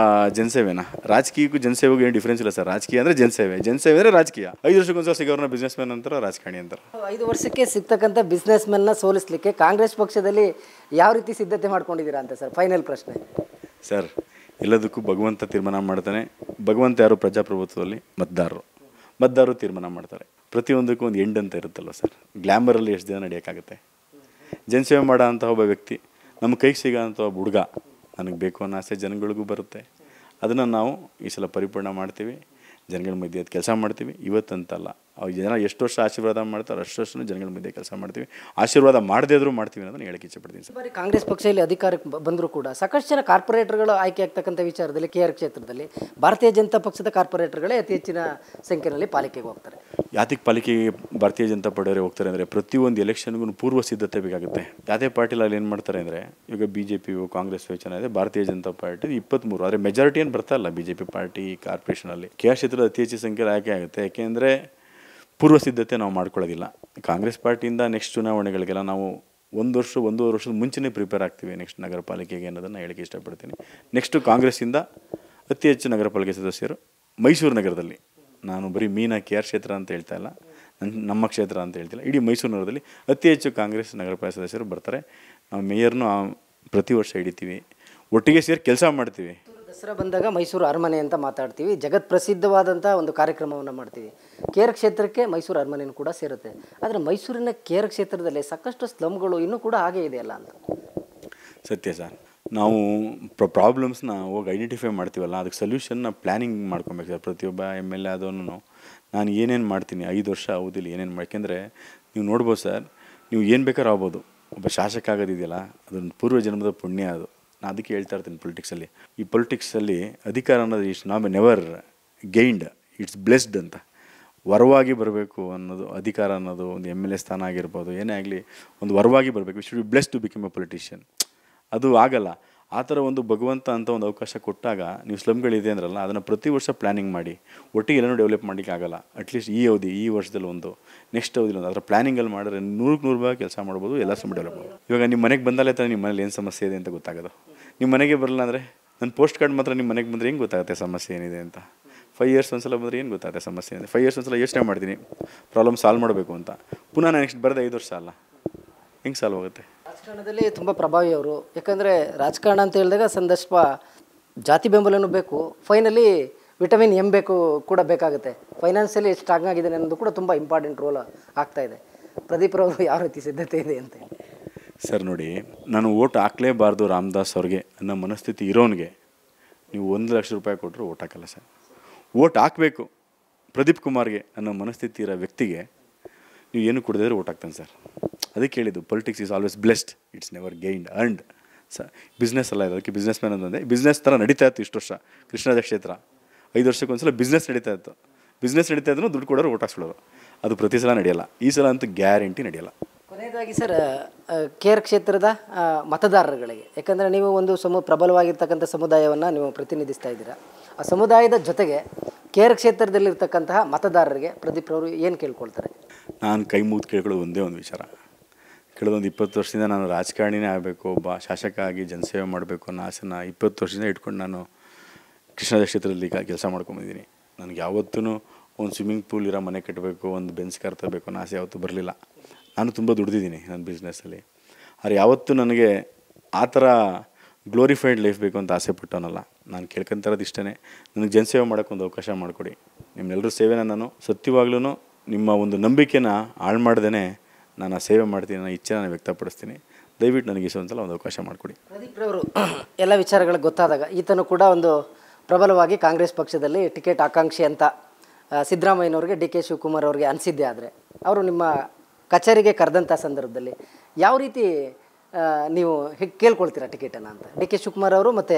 S2: ಜನಸೇವೆನಾ? ರಾಜಕೀಯಕ್ಕೂ ಜನಸೇವೆಗೂ ಏನು ಡಿಫ್ರೆನ್ಸ್ ಇಲ್ಲ ಸರ್. ರಾಜಕೀಯ ಅಂದರೆ ಜನಸೇವೆ ಅಂದರೆ ರಾಜಕೀಯ. 5 ವರ್ಷಕ್ಕೊಂದ್ಸಲ ಸಿಗೋರನ್ನ ಬಿಸ್ನೆಸ್ ಮ್ಯಾನ್ ಅಂತಾರೆ, ರಾಜಕಾರಣಿ ಅಂತಾರೆ.
S1: 5 ವರ್ಷಕ್ಕೆ ಸಿಗ್ತಕ್ಕಂಥ ಬಿಸ್ನೆಸ್ ಮ್ಯಾನ್ನ ಸೋಲಿಸಲಿಕ್ಕೆ ಕಾಂಗ್ರೆಸ್ ಪಕ್ಷದಲ್ಲಿ ಯಾವ ರೀತಿ ಸಿದ್ಧತೆ ಮಾಡ್ಕೊಂಡಿದ್ದೀರಾ ಅಂತ ಸರ್? ಫೈನಲ್ ಪ್ರಶ್ನೆ
S2: ಸರ್. ಎಲ್ಲದಕ್ಕೂ ಭಗವಂತ ತೀರ್ಮಾನ ಮಾಡ್ತಾನೆ. ಭಗವಂತ ಯಾರು? ಪ್ರಜಾಪ್ರಭುತ್ವದಲ್ಲಿ ಮತದಾರರು ತೀರ್ಮಾನ ಮಾಡ್ತಾರೆ. ಪ್ರತಿಯೊಂದಕ್ಕೂ ಒಂದು ಎಂಡ್ ಅಂತ ಇರುತ್ತಲ್ವ ಸರ್. ಗ್ಲ್ಯಾಮರಲ್ಲಿ ಎಷ್ಟು ದಿನ ನಡೆಯೋಕ್ಕಾಗುತ್ತೆ? ಜನಸೇವೆ ಮಾಡೋ ಅಂಥ ಒಬ್ಬ ವ್ಯಕ್ತಿ, ನಮ್ಮ ಕೈಗೆ ಸಿಗೋ ಅಂಥ ಒಬ್ಬ ಹುಡುಗ ನನಗೆ ಬೇಕು ಅನ್ನೋ ಆಸೆ ಜನಗಳಿಗೂ ಬರುತ್ತೆ. ಅದನ್ನು ನಾವು ಈ ಸಲ ಪರಿಪೂರ್ಣ ಮಾಡ್ತೀವಿ. ಜನಗಳ ಮಧ್ಯೆ ಅದು ಕೆಲಸ ಮಾಡ್ತೀವಿ. ಇವತ್ತಂತಲ್ಲ, ಅವ್ರು ಜನ ಎಷ್ಟು ವರ್ಷ ಆಶೀರ್ವಾದ ಮಾಡ್ತಾರೆ ಅಷ್ಟು ವರ್ಷನೂ ಜನಗಳ ಮಧ್ಯೆ ಕೆಲಸ ಮಾಡ್ತೀವಿ. ಆಶೀರ್ವಾದ ಮಾಡದೇ ಇದ್ರೂ ಮಾಡ್ತೀವಿ ಅನ್ನೋದನ್ನು ಹೇಳಕ್ಕೆ ಇಷ್ಟಪಡ್ತೀನಿ ಸರ್.
S1: ಬಾರಿ ಕಾಂಗ್ರೆಸ್ ಪಕ್ಷ ಇಲ್ಲಿ ಅಧಿಕಾರಕ್ಕೆ ಬಂದರೂ ಕೂಡ ಸಾಕಷ್ಟು ಜನ ಕಾರ್ಪೊರೇಟರ್ಗಳು ಆಯ್ಕೆ ಆಗ್ತಕ್ಕಂಥ ವಿಚಾರದಲ್ಲಿ KR ಕ್ಷೇತ್ರದಲ್ಲಿ ಭಾರತೀಯ ಜನತಾ ಪಕ್ಷದ ಕಾರ್ಪೊರೇಟರ್ಗಳೇ ಅತಿ ಹೆಚ್ಚಿನ ಸಂಖ್ಯೆಯಲ್ಲಿ ಪಾಲಿಕೆಗೆ ಹೋಗ್ತಾರೆ.
S2: ಯಾತಕ್ಕೆ ಪಾಲಿಕೆಗೆ ಭಾರತೀಯ ಜನತಾ ಪಾರ್ಟಿಯವರೇ ಹೋಗ್ತಾರೆ ಅಂದರೆ, ಪ್ರತಿಯೊಂದು ಎಲೆಕ್ಷನ್ಗೂ ಪೂರ್ವ ಸಿದ್ಧತೆ ಬೇಕಾಗುತ್ತೆ. ಯಾವುದೇ ಪಾರ್ಟಿಲಿ ಅಲ್ಲಿ ಏನು ಮಾಡ್ತಾರೆ ಅಂದರೆ, ಇವಾಗ BJP ಕಾಂಗ್ರೆಸ್ ಚೆನ್ನಾಗಿದೆ, ಭಾರತೀಯ ಜನತಾ ಪಾರ್ಟಿ 23, ಆದರೆ ಮೆಜಾರಿಟಿ ಏನು ಬರ್ತಾ ಇಲ್ಲ BJP ಪಾರ್ಟಿ ಕಾರ್ಪೊರೇಷನಲ್ಲಿ. KR ಕ್ಷೇತ್ರದ ಅತಿ ಹೆಚ್ಚು ಸಂಖ್ಯೆಯಲ್ಲಿ ಆಯ್ಕೆ ಆಗುತ್ತೆ. ಯಾಕೆಂದರೆ ಪೂರ್ವ ಸಿದ್ಧತೆ ನಾವು ಮಾಡ್ಕೊಳ್ಳೋದಿಲ್ಲ. ಕಾಂಗ್ರೆಸ್ ಪಾರ್ಟಿಯಿಂದ ನೆಕ್ಸ್ಟ್ ಚುನಾವಣೆಗಳಿಗೆಲ್ಲ ನಾವು 1-1.5 ವರ್ಷದ ಮುಂಚೆನೇ ಪ್ರಿಪೇರ್ ಆಗ್ತೀವಿ ನೆಕ್ಸ್ಟ್ ನಗರ ಪಾಲಿಕೆಗೆ ಅನ್ನೋದನ್ನು ಹೇಳಕ್ಕೆ ಇಷ್ಟಪಡ್ತೀನಿ. ನೆಕ್ಸ್ಟು ಕಾಂಗ್ರೆಸ್ಸಿಂದ ಅತಿ ಹೆಚ್ಚು ನಗರ ಪಾಲಿಕೆ ಸದಸ್ಯರು ಮೈಸೂರು ನಗರದಲ್ಲಿ, ನಾನು ಬರೀ KR ಕ್ಷೇತ್ರ ಅಂತ ಹೇಳ್ತಾ ಇಲ್ಲ, ನಮ್ಮ ಕ್ಷೇತ್ರ ಅಂತ ಹೇಳ್ತಿಲ್ಲ, ಇಡೀ ಮೈಸೂರು ನಗರದಲ್ಲಿ ಅತಿ ಹೆಚ್ಚು ಕಾಂಗ್ರೆಸ್ ನಗರ ಪಾಲಿಕೆ ಸದಸ್ಯರು ಬರ್ತಾರೆ. ನಾವು ಮೇಯರ್ನು ಪ್ರತಿ ವರ್ಷ ಹಿಡಿತೀವಿ, ಒಟ್ಟಿಗೆ ಸೇರಿ ಕೆಲಸ ಮಾಡ್ತೀವಿ.
S1: ದಸರಾ ಬಂದಾಗ ಮೈಸೂರು ಅರಮನೆ ಅಂತ ಮಾತಾಡ್ತೀವಿ, ಜಗತ್ ಪ್ರಸಿದ್ಧವಾದಂಥ ಒಂದು ಕಾರ್ಯಕ್ರಮವನ್ನು ಮಾಡ್ತೀವಿ. KR ಕ್ಷೇತ್ರಕ್ಕೆ ಮೈಸೂರು ಅರಮನೆಯೂ ಕೂಡ ಸೇರುತ್ತೆ. ಆದರೆ ಮೈಸೂರಿನ KR ಕ್ಷೇತ್ರದಲ್ಲಿ ಸಾಕಷ್ಟು ಸ್ಲಮ್ಗಳು ಇನ್ನೂ ಕೂಡ ಹಾಗೆ ಇದೆಯಲ್ಲ ಅಂತ.
S2: ಸತ್ಯ ಸರ್. ನಾವು ಪ್ರಾಬ್ಲಮ್ಸ್ನ ಹೋಗಿ ಐಡೆಂಟಿಫೈ ಮಾಡ್ತೀವಲ್ಲ, ಅದಕ್ಕೆ ಸೊಲ್ಯೂಷನ್ನ ಪ್ಲ್ಯಾನಿಂಗ್ ಮಾಡ್ಕೊಬೇಕು ಸರ್. ಪ್ರತಿಯೊಬ್ಬ MLA ಆದವನು ನಾನು ಏನೇನು ಮಾಡ್ತೀನಿ 5 ವರ್ಷ ಅವಧಿಲಿ ಏನೇನು ಯಾಕೆಂದರೆ ನೀವು ನೋಡ್ಬೋದು ಸರ್, ನೀವು ಏನು ಬೇಕಾದ್ರೂ ಆಗ್ಬೋದು. ಒಬ್ಬ ಶಾಸಕ ಆಗೋದಿದೆಯಲ್ಲ, ಅದೊಂದು ಪೂರ್ವ ಜನ್ಮದ ಪುಣ್ಯ. ಅದು ನಾನು ಅದಕ್ಕೆ ಹೇಳ್ತಾ ಇರ್ತೀನಿ ಪೊಲಿಟಿಕ್ಸಲ್ಲಿ. ಈ ಪೊಲಿಟಿಕ್ಸಲ್ಲಿ ಅಧಿಕಾರ ಅನ್ನೋದು it's not never gained, it's blessed ಅಂತ. ವರವಾಗಿ ಬರಬೇಕು ಅನ್ನೋದು, ಅಧಿಕಾರ ಅನ್ನೋದು ಒಂದು MLA ಸ್ಥಾನ ಆಗಿರ್ಬೋದು, ಏನೇ ಆಗಲಿ ಒಂದು ವರವಾಗಿ ಬರಬೇಕು. Should be blessed to become a politician. ಅದು ಆಗಲ್ಲ. ಆ ಥರ ಒಂದು ಭಗವಂತ ಅಂತ ಒಂದು ಅವಕಾಶ ಕೊಟ್ಟಾಗ ನೀವು ಸ್ಲಮ್ಗಳಿದೆ ಅಂದ್ರಲ್ಲ, ಅದನ್ನು ಪ್ರತಿ ವರ್ಷ ಪ್ಲ್ಯಾನಿಂಗ್ ಮಾಡಿ ಒಟ್ಟಿಗೆ ಎಲ್ಲನೂ ಡೆವಲಪ್ ಮಾಡಲಿಕ್ಕೆ ಆಗಲ್ಲ. ಅಟ್ಲೀಸ್ಟ್ ಈ ಅವಧಿ, ಈ ವರ್ಷದಲ್ಲಿ ಒಂದು, ನೆಕ್ಸ್ಟ್ ಅವಧಿಲಿ ಒಂದು, ಅದರ ಪ್ಲ್ಯಾನಿಂಗಲ್ಲಿ ಮಾಡಿದ್ರೆ 100% ಕೆಲಸ ಮಾಡ್ಬೋದು, ಎಲ್ಲ ಸಮ ಡೆವಲಪ್ ಮಾಡ್ಬೋದು. ಇವಾಗ ನಿಮ್ಮ ಮನೆಗೆ ಬಂದಾಲೆ ತಾನೇ ನಿಮ್ಮ ಮನೇಲಿ ಏನು ಸಮಸ್ಯೆ ಇದೆ ಅಂತ ಗೊತ್ತಾಗೋದು. ನಿಮ್ಮ ಮನೆಗೆ ಬರಲ್ಲ ಅಂದರೆ, ನನ್ನ ಪೋಸ್ಟ್ ಕಾರ್ಡ್ ಮಾತ್ರ ನಿಮ್ಮ ಮನೆಗೆ ಬಂದರೆ ಹೆಂಗೆ ಗೊತ್ತಾಗುತ್ತೆ ಸಮಸ್ಯೆ ಏನಿದೆ ಅಂತ. 5 ಇಯರ್ಸ್ ಒಂದ್ಸಲ ಬಂದರೆ ಏನು ಗೊತ್ತಾಗುತ್ತೆ ಸಮಸ್ಯೆ ಏನಿದೆ. 5 ಇಯರ್ಸ್ ಒಂದ್ಸಲ ಯೋಚನೆ ಮಾಡ್ತೀನಿ ಪ್ರಾಬ್ಲಮ್ ಸಾಲ್ವ್ ಮಾಡಬೇಕು ಅಂತ. ಪುನಃ ನೆಕ್ಸ್ಟ್ ಬರೋದು 5 ವರ್ಷ ಅಲ್ಲ, ಹೆಂಗೆ ಸಾಲ್ವ್ ಆಗುತ್ತೆ?
S1: ರಾಜಕಾರಣದಲ್ಲಿ ತುಂಬ ಪ್ರಭಾವಿ ಅವರು. ಯಾಕಂದರೆ ರಾಜಕಾರಣ ಅಂತ ಹೇಳಿದಾಗ ಸಂದರ್ಭ ಜಾತಿ ಬೆಂಬಲನೂ ಬೇಕು, ಫೈನಲಿ ವಿಟಮಿನ್ ಎಮ್ ಬೇಕು ಕೂಡ ಬೇಕಾಗುತ್ತೆ. ಫೈನಾನ್ಷಿಯಲಿ ಎಷ್ಟು ಸ್ಟ್ರಾಂಗ್ ಆಗಿದೆ ಅನ್ನೋದು ಕೂಡ ತುಂಬ ಇಂಪಾರ್ಟೆಂಟ್ ರೋಲ್ ಆಗ್ತಾಯಿದೆ. ಪ್ರದೀಪ್ರವರು ಯಾವ ರೀತಿ ಸಿದ್ಧತೆ ಇದೆ ಅಂತ ಹೇಳಿ?
S2: ಸರ್ ನೋಡಿ, ನಾನು ಓಟ್ ಹಾಕಲೇಬಾರ್ದು ರಾಮದಾಸ್ ಅವ್ರಿಗೆ ಅನ್ನೋ ಮನಸ್ಥಿತಿ ಇರೋನಿಗೆ ನೀವು 1 ಲಕ್ಷ ರೂಪಾಯಿ ಕೊಟ್ಟರು ಓಟ್ ಹಾಕಲ್ಲ ಸರ್. ಓಟ್ ಹಾಕಬೇಕು ಪ್ರದೀಪ್ ಕುಮಾರ್ಗೆ ಅನ್ನೋ ಮನಸ್ಥಿತಿ ಇರೋ ವ್ಯಕ್ತಿಗೆ ನೀವು ಏನು ಕೊಡದಿದ್ರೆ ಓಟ್ ಹಾಕ್ತಾನೆ ಸರ್. ಅದಕ್ಕೆ ಹೇಳಿದ್ದು politics is always blessed, it's never gained earned. Business ಅಲ್ಲ ಇದು, ಅದಕ್ಕೆ ಬಿಸ್ನೆಸ್ ಮ್ಯಾನ್ ಅಂತಂದರೆ ಬಿಸ್ನೆಸ್ ಥರ ನಡೀತಾ ಇತ್ತು ಇಷ್ಟು ವರ್ಷ. ಕೃಷ್ಣರಾಜ ಕ್ಷೇತ್ರ 5 ವರ್ಷಕ್ಕೊಂದ್ಸಲ ಬಿಸ್ನೆಸ್ ನಡೀತಾ ಇತ್ತು. ಬಿಸ್ನೆಸ್ ನಡೀತಾ ಇದ್ರೂ ದುಡ್ಡು ಕೊಡೋರು ಓಟ್ ಹಾಕ್ಸ್ಬಿಡೋರು. ಅದು ಪ್ರತಿ ಸಲ ನಡೆಯಲ್ಲ. ಈ ಸಲ ಅಂತೂ ಗ್ಯಾರಂಟಿ ನಡೆಯಲ್ಲ.
S1: ಕೊನೆಯದಾಗಿ ಸರ್, KR ಕ್ಷೇತ್ರದ ಮತದಾರರುಗಳಿಗೆ, ಯಾಕಂದರೆ ನೀವು ಒಂದು ಪ್ರಬಲವಾಗಿರ್ತಕ್ಕಂಥ ಸಮುದಾಯವನ್ನು ನೀವು ಪ್ರತಿನಿಧಿಸ್ತಾ ಇದ್ದೀರಾ, ಆ ಸಮುದಾಯದ ಜೊತೆಗೆ KR ಕ್ಷೇತ್ರದಲ್ಲಿರ್ತಕ್ಕಂತಹ ಮತದಾರರಿಗೆ ಪ್ರದೀಪ್ರವರು ಏನು ಕೇಳ್ಕೊಳ್ತಾರೆ?
S2: ನಾನು ಕೈ ಮುಗಿದು ಕೇಳ್ಕೊಳ್ಳೋದು ಒಂದೇ ಒಂದು ವಿಚಾರ. ಕಳೆದೊಂದು 20 ವರ್ಷದಿಂದ ನಾನು ರಾಜಕಾರಣಿನೇ ಆಗಬೇಕು, ಒಬ್ಬ ಶಾಸಕ ಆಗಿ ಜನಸೇವೆ ಮಾಡಬೇಕು ಅನ್ನೋ ಆಸೆನ 20 ವರ್ಷದಿಂದ ಇಟ್ಕೊಂಡು ನಾನು ಕೃಷ್ಣರಾಜ ಕ್ಷೇತ್ರದಲ್ಲಿ ಕೆಲಸ ಮಾಡ್ಕೊಂಬಂದಿದ್ದೀನಿ. ನನಗೆ ಯಾವತ್ತೂ ಒಂದು ಸ್ವಿಮ್ಮಿಂಗ್ ಪೂಲ್ ಇರೋ ಮನೆ ಕಟ್ಟಬೇಕು, ಒಂದು ಬೆನ್ಸ್ ಕಾರ್ ತರಬೇಕು ಅನ್ನೋ ಆಸೆ ಯಾವತ್ತೂ ಬರಲಿಲ್ಲ. ನಾನು ತುಂಬ ದುಡ್ದಿದ್ದೀನಿ ನನ್ನ ಬಿಸ್ನೆಸ್ಸಲ್ಲಿ. ಆದರೆ ಯಾವತ್ತೂ ನನಗೆ ಆ ಥರ ಗ್ಲೋರಿಫೈಡ್ ಲೈಫ್ ಬೇಕು ಅಂತ ಆಸೆ ಪಟ್ಟವನಲ್ಲ. ನಾನು ಕೇಳ್ಕೊಂತಿರೋದು ಇಷ್ಟೇ, ನನಗೆ ಜನಸೇವೆ ಮಾಡೋಕ್ಕೆ ಒಂದು ಅವಕಾಶ ಮಾಡಿಕೊಡಿ. ನಿಮ್ಮೆಲ್ಲರೂ ಸೇವೆನ ನಾನು ಸತ್ಯವಾಗ್ಲೂ ನಿಮ್ಮ ಒಂದು ನಂಬಿಕೆನ ಹಾಳು ಮಾಡ್ದೇ ನಾನು ಆ ಸೇವೆ ಮಾಡ್ತೀನಿ, ನನ್ನ ಇಚ್ಛೆ ನಾನು ವ್ಯಕ್ತಪಡಿಸ್ತೀನಿ. ದಯವಿಟ್ಟು ನನಗೆ ಒಂದ್ಸಲ ಒಂದು ಅವಕಾಶ ಮಾಡಿಕೊಡಿ.
S1: ಪ್ರದೀಪ್ರವರು ಎಲ್ಲ ವಿಚಾರಗಳು ಗೊತ್ತಾದಾಗ ಈತನು ಕೂಡ ಒಂದು ಪ್ರಬಲವಾಗಿ ಕಾಂಗ್ರೆಸ್ ಪಕ್ಷದಲ್ಲಿ ಟಿಕೆಟ್ ಆಕಾಂಕ್ಷಿ ಅಂತ ಸಿದ್ದರಾಮಯ್ಯನವ್ರಿಗೆ, DK ಶಿವಕುಮಾರ್ ಅವ್ರಿಗೆ ಅನಿಸಿದ್ದೆ. ಆದರೆ ಅವರು ನಿಮ್ಮ ಕಚೇರಿಗೆ ಕರೆದಂಥ ಸಂದರ್ಭದಲ್ಲಿ ಯಾವ ರೀತಿ ನೀವು ಕೇಳ್ಕೊಳ್ತೀರಾ ಟಿಕೆಟನ್ನು ಅಂತ? DK ಶಿವಕುಮಾರ್ ಅವರು ಮತ್ತು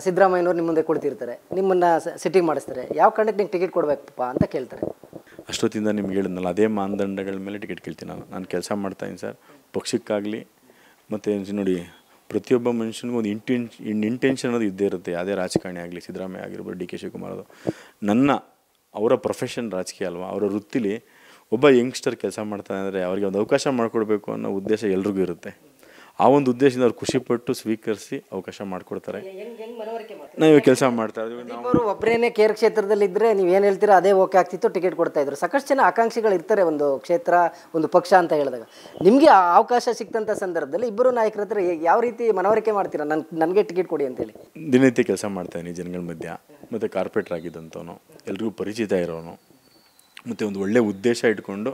S1: ಸಿದ್ದರಾಮಯ್ಯನವ್ರು ನಿಮ್ಮ ಮುಂದೆ ಕೊಡ್ತಿರ್ತಾರೆ, ನಿಮ್ಮನ್ನು ಸಿಟ್ಟಿಂಗ್ ಮಾಡಿಸ್ತಾರೆ, ಯಾವ ಕಾರಣಕ್ಕೆ ನಿಮ್ಗೆ ಟಿಕೆಟ್ ಕೊಡಬೇಕಪ್ಪ ಅಂತ ಕೇಳ್ತಾರೆ.
S2: ಅಷ್ಟೊತ್ತಿಂದ ನಿಮ್ಗೆ ಹೇಳಿದ್ನಲ್ಲ, ಅದೇ ಮಾನದಂಡಗಳ ಮೇಲೆ ಟಿಕೆಟ್ ಕೇಳ್ತೀನಿ. ನಾನು ಕೆಲಸ ಮಾಡ್ತಾಯಿದ್ದೀನಿ ಸರ್, ಪಕ್ಷಕ್ಕಾಗಲಿ. ಮತ್ತು ನೋಡಿ, ಪ್ರತಿಯೊಬ್ಬ ಮನುಷ್ಯನಿಗೂ ಒಂದು ಇಂಟೆನ್ಷನ್ ಅನ್ನೋದು ಇದ್ದೇ ಇರುತ್ತೆ. ಯಾವುದೇ ರಾಜಕಾರಣಿ ಆಗಲಿ, ಸಿದ್ದರಾಮಯ್ಯ ಆಗಿರ್ಬೋದು, DK ಶಿವಕುಮಾರ್ ಅದು ಅವರ ಪ್ರೊಫೆಷನ್ ರಾಜಕೀಯ ಅಲ್ವಾ, ಅವರ ವೃತ್ತಿಲಿ ಒಬ್ಬ ಯಂಗ್ಸ್ಟರ್ ಕೆಲಸ ಮಾಡ್ತಾನೆ ಅಂದರೆ ಅವರಿಗೆ ಒಂದು ಅವಕಾಶ ಮಾಡಿಕೊಡ್ಬೇಕು ಅನ್ನೋ ಉದ್ದೇಶ ಎಲ್ರಿಗೂ ಇರುತ್ತೆ. ಆ ಒಂದು ಉದ್ದೇಶದಿಂದ ಅವ್ರು ಖುಷಿಪಟ್ಟು ಸ್ವೀಕರಿಸಿ ಅವಕಾಶ ಮಾಡಿಕೊಡ್ತಾರೆ. ನಾವು ಕೆಲಸ ಮಾಡ್ತಾ ಇದ್ದೀವಿ.
S1: ಅವರು ಒಬ್ಬರೇನೆ KR ಕ್ಷೇತ್ರದಲ್ಲಿ ಇದ್ದರೆ ನೀವು ಏನು ಹೇಳ್ತೀರಾ ಅದೇ ಓಕೆ ಆಗ್ತಿತ್ತು, ಟಿಕೆಟ್ ಕೊಡ್ತಾಯಿದ್ರು. ಸಾಕಷ್ಟು ಜನ ಆಕಾಂಕ್ಷಿಗಳು ಇರ್ತಾರೆ ಒಂದು ಕ್ಷೇತ್ರ, ಒಂದು ಪಕ್ಷ ಅಂತ ಹೇಳಿದಾಗ. ನಿಮಗೆ ಆ ಅವಕಾಶ ಸಿಕ್ತಂಥ ಸಂದರ್ಭದಲ್ಲಿ ಇಬ್ಬರು ನಾಯಕರ ಹತ್ರ ಯಾವ ರೀತಿ ಮನವರಿಕೆ ಮಾಡ್ತೀರಾ, ನನಗೆ ಟಿಕೆಟ್ ಕೊಡಿ ಅಂತೇಳಿ?
S2: ದಿನನಿತ್ಯ ಕೆಲಸ ಮಾಡ್ತಾಯಿದ್ದೀನಿ ಜನಗಳ ಮಧ್ಯ, ಮತ್ತು ಕಾರ್ಪೊರೇಟರ್ ಆಗಿದ್ದಂಥವನು, ಎಲ್ರಿಗೂ ಪರಿಚಿತ ಇರೋನು, ಮತ್ತು ಒಂದು ಒಳ್ಳೆಯ ಉದ್ದೇಶ ಇಟ್ಕೊಂಡು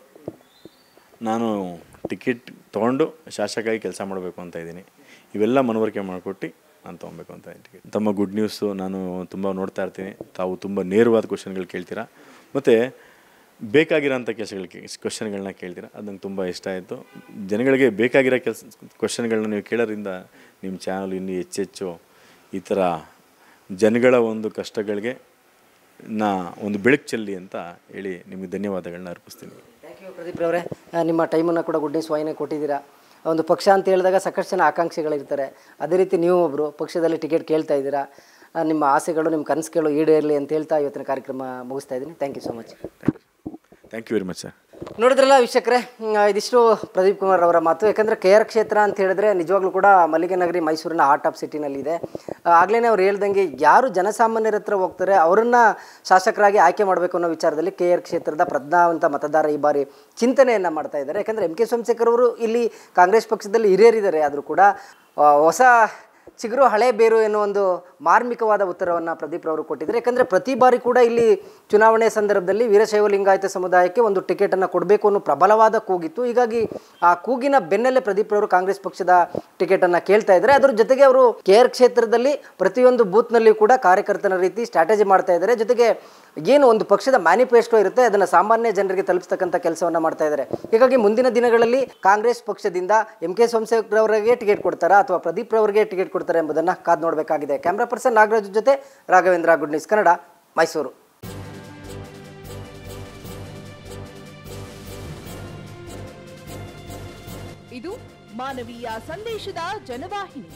S2: ನಾನು ಟಿಕೆಟ್ ತೊಗೊಂಡು ಶಾಸಕಾಗಿ ಕೆಲಸ ಮಾಡಬೇಕು ಅಂತ ಇದ್ದೀನಿ. ಇವೆಲ್ಲ ಮನವರಿಕೆ ಮಾಡಿಕೊಟ್ಟು ನಾನು ತೊಗೊಬೇಕು ಅಂತ ಇದ್ದೀನಿ. ತಮ್ಮ ಗುಡ್ ನ್ಯೂಸು ನಾನು ತುಂಬ ನೋಡ್ತಾ ಇರ್ತೀನಿ. ತಾವು ತುಂಬ ನೇರವಾದ ಕ್ವಶನ್ಗಳು ಕೇಳ್ತೀರಾ, ಮತ್ತು ಬೇಕಾಗಿರೋಂಥ ಕ್ವಶನ್ಗಳನ್ನ ಕೇಳ್ತೀರಾ. ಅದು ನಂಗೆ ತುಂಬ ಇಷ್ಟ ಆಯಿತು. ಜನಗಳಿಗೆ ಬೇಕಾಗಿರೋ ಕ್ವಶನ್ಗಳನ್ನ ನೀವು ಕೇಳೋದ್ರಿಂದ ನಿಮ್ಮ ಚಾನಲ್ ಇನ್ನೂ ಹೆಚ್ಚೆಚ್ಚು ಈ ಥರ ಜನಗಳ ಒಂದು ಕಷ್ಟಗಳಿಗೆ ಒಂದು ಬೆಳಕು ಚೆಲ್ಲಿ ಅಂತ ಹೇಳಿ ನಿಮಗೆ ಧನ್ಯವಾದಗಳನ್ನ ಅರ್ಪಿಸ್ತೀನಿ.
S1: Thank you ಪ್ರದೀಪ್ರವರೇ. ನಿಮ್ಮ ಟೈಮನ್ನು ಕೂಡ ಗುಡ್ ನ್ಯೂಸ್ ವಾಹಿನಿ ಕೊಟ್ಟಿದ್ದೀರಾ. ಒಂದು ಪಕ್ಷ ಅಂತ ಹೇಳಿದಾಗ ಸಾಕಷ್ಟು ಜನ ಆಕಾಂಕ್ಷಿಗಳಿರ್ತಾರೆ. ಅದೇ ರೀತಿ ನೀವು ಒಬ್ಬರು ಪಕ್ಷದಲ್ಲಿ ಟಿಕೆಟ್ ಕೇಳ್ತಾ ಇದ್ದೀರಾ. ನಿಮ್ಮ ಆಸೆಗಳು, ನಿಮ್ಮ ಕನಸುಗಳು ಈಡೇರಲಿ ಅಂತ ಹೇಳ್ತಾ ಇವತ್ತಿನ ಕಾರ್ಯಕ್ರಮ ಮುಗಿಸ್ತಾ ಇದ್ದೀನಿ. Thank you so much.
S2: Thank you very much sir.
S1: ನೋಡಿದ್ರಲ್ಲ ವೀಕ್ಷಕರೇ, ಇದಿಷ್ಟು ಪ್ರದೀಪ್ ಕುಮಾರ್ ಅವರ ಮಾತು. ಯಾಕಂದರೆ KR ಕ್ಷೇತ್ರ ಅಂತ ಹೇಳಿದ್ರೆ ನಿಜವಾಗ್ಲೂ ಕೂಡ ಮಲ್ಲಿಗೆ ನಗರಿ, ಮೈಸೂರಿನ ಹಾರ್ಟ್ ಆಫ್ ಸಿಟಿನಲ್ಲಿದೆ. ಆಗಲೇ ಅವ್ರು ಹೇಳ್ದಂಗೆ ಯಾರು ಜನಸಾಮಾನ್ಯರ ಹತ್ರ ಹೋಗ್ತಾರೆ ಅವರನ್ನು ಶಾಸಕರಾಗಿ ಆಯ್ಕೆ ಮಾಡಬೇಕು ಅನ್ನೋ ವಿಚಾರದಲ್ಲಿ KR ಕ್ಷೇತ್ರದ ಪ್ರಜ್ಞಾವಂತ ಮತದಾರ ಈ ಬಾರಿ ಚಿಂತನೆಯನ್ನು ಮಾಡ್ತಾ ಇದ್ದಾರೆ. ಯಾಕಂದರೆ MK ಸೋಮಶೇಖರ್ ಅವರು ಇಲ್ಲಿ ಕಾಂಗ್ರೆಸ್ ಪಕ್ಷದಲ್ಲಿ ಹಿರಿಯರಿದ್ದಾರೆ, ಆದರೂ ಕೂಡ ಹೊಸ ಚಿಗುರು ಹಳೆ ಬೇರು ಎನ್ನುವ ಒಂದು ಮಾರ್ಮಿಕವಾದ ಉತ್ತರವನ್ನು ಪ್ರದೀಪ್ ಅವರು ಕೊಟ್ಟಿದ್ದಾರೆ. ಯಾಕಂದರೆ ಪ್ರತಿ ಬಾರಿ ಕೂಡ ಇಲ್ಲಿ ಚುನಾವಣೆ ಸಂದರ್ಭದಲ್ಲಿ ವೀರಶೈವ ಲಿಂಗಾಯತ ಸಮುದಾಯಕ್ಕೆ ಒಂದು ಟಿಕೆಟನ್ನು ಕೊಡಬೇಕು ಅನ್ನೋ ಪ್ರಬಲವಾದ ಕೂಗಿತ್ತು. ಹೀಗಾಗಿ ಆ ಕೂಗಿನ ಬೆನ್ನಲ್ಲೇ ಪ್ರದೀಪ್ ಅವರು ಕಾಂಗ್ರೆಸ್ ಪಕ್ಷದ ಟಿಕೆಟನ್ನು ಕೇಳ್ತಾ ಇದ್ದಾರೆ. ಅದರ ಜೊತೆಗೆ ಅವರು KR ಕ್ಷೇತ್ರದಲ್ಲಿ ಪ್ರತಿಯೊಂದು ಬೂತ್ನಲ್ಲಿ ಕೂಡ ಕಾರ್ಯಕರ್ತನ ರೀತಿ ಸ್ಟ್ರಾಟಜಿ ಮಾಡ್ತಾ ಇದ್ದಾರೆ. ಜೊತೆಗೆ ಏನು ಒಂದು ಪಕ್ಷದ ಮ್ಯಾನಿಫೆಸ್ಟೋ ಇರುತ್ತೆ ಅದನ್ನು ಸಾಮಾನ್ಯ ಜನರಿಗೆ ತಲುಪಿಸ್ತಕ್ಕಂಥ ಕೆಲಸವನ್ನು ಮಾಡ್ತಾ ಇದ್ದಾರೆ. ಹೀಗಾಗಿ ಮುಂದಿನ ದಿನಗಳಲ್ಲಿ ಕಾಂಗ್ರೆಸ್ ಪಕ್ಷದಿಂದ MK ಸೋಮಶೇಖರ್ ಟಿಕೆಟ್ ಕೊಡ್ತಾರಾ ಅಥವಾ ಪ್ರದೀಪ್ ಅವರಿಗೆ ಟಿಕೆಟ್ ಕೊಡ್ತಾರೆ ಎಂಬುದನ್ನು ಕಾದು ನೋಡಬೇಕಾಗಿದೆ. ಕ್ಯಾಮ್ರಾ ಪರ್ಸನ್ ನಾಗರಾಜ್ ಜೊತೆ ರಾಘವೇಂದ್ರ, ಗುಡ್ ನ್ಯೂಸ್ ಕನ್ನಡ, ಮೈಸೂರು.
S3: ಇದು ಮಾನವೀಯ ಸಂದೇಶದ ಜನವಾಹಿನಿ.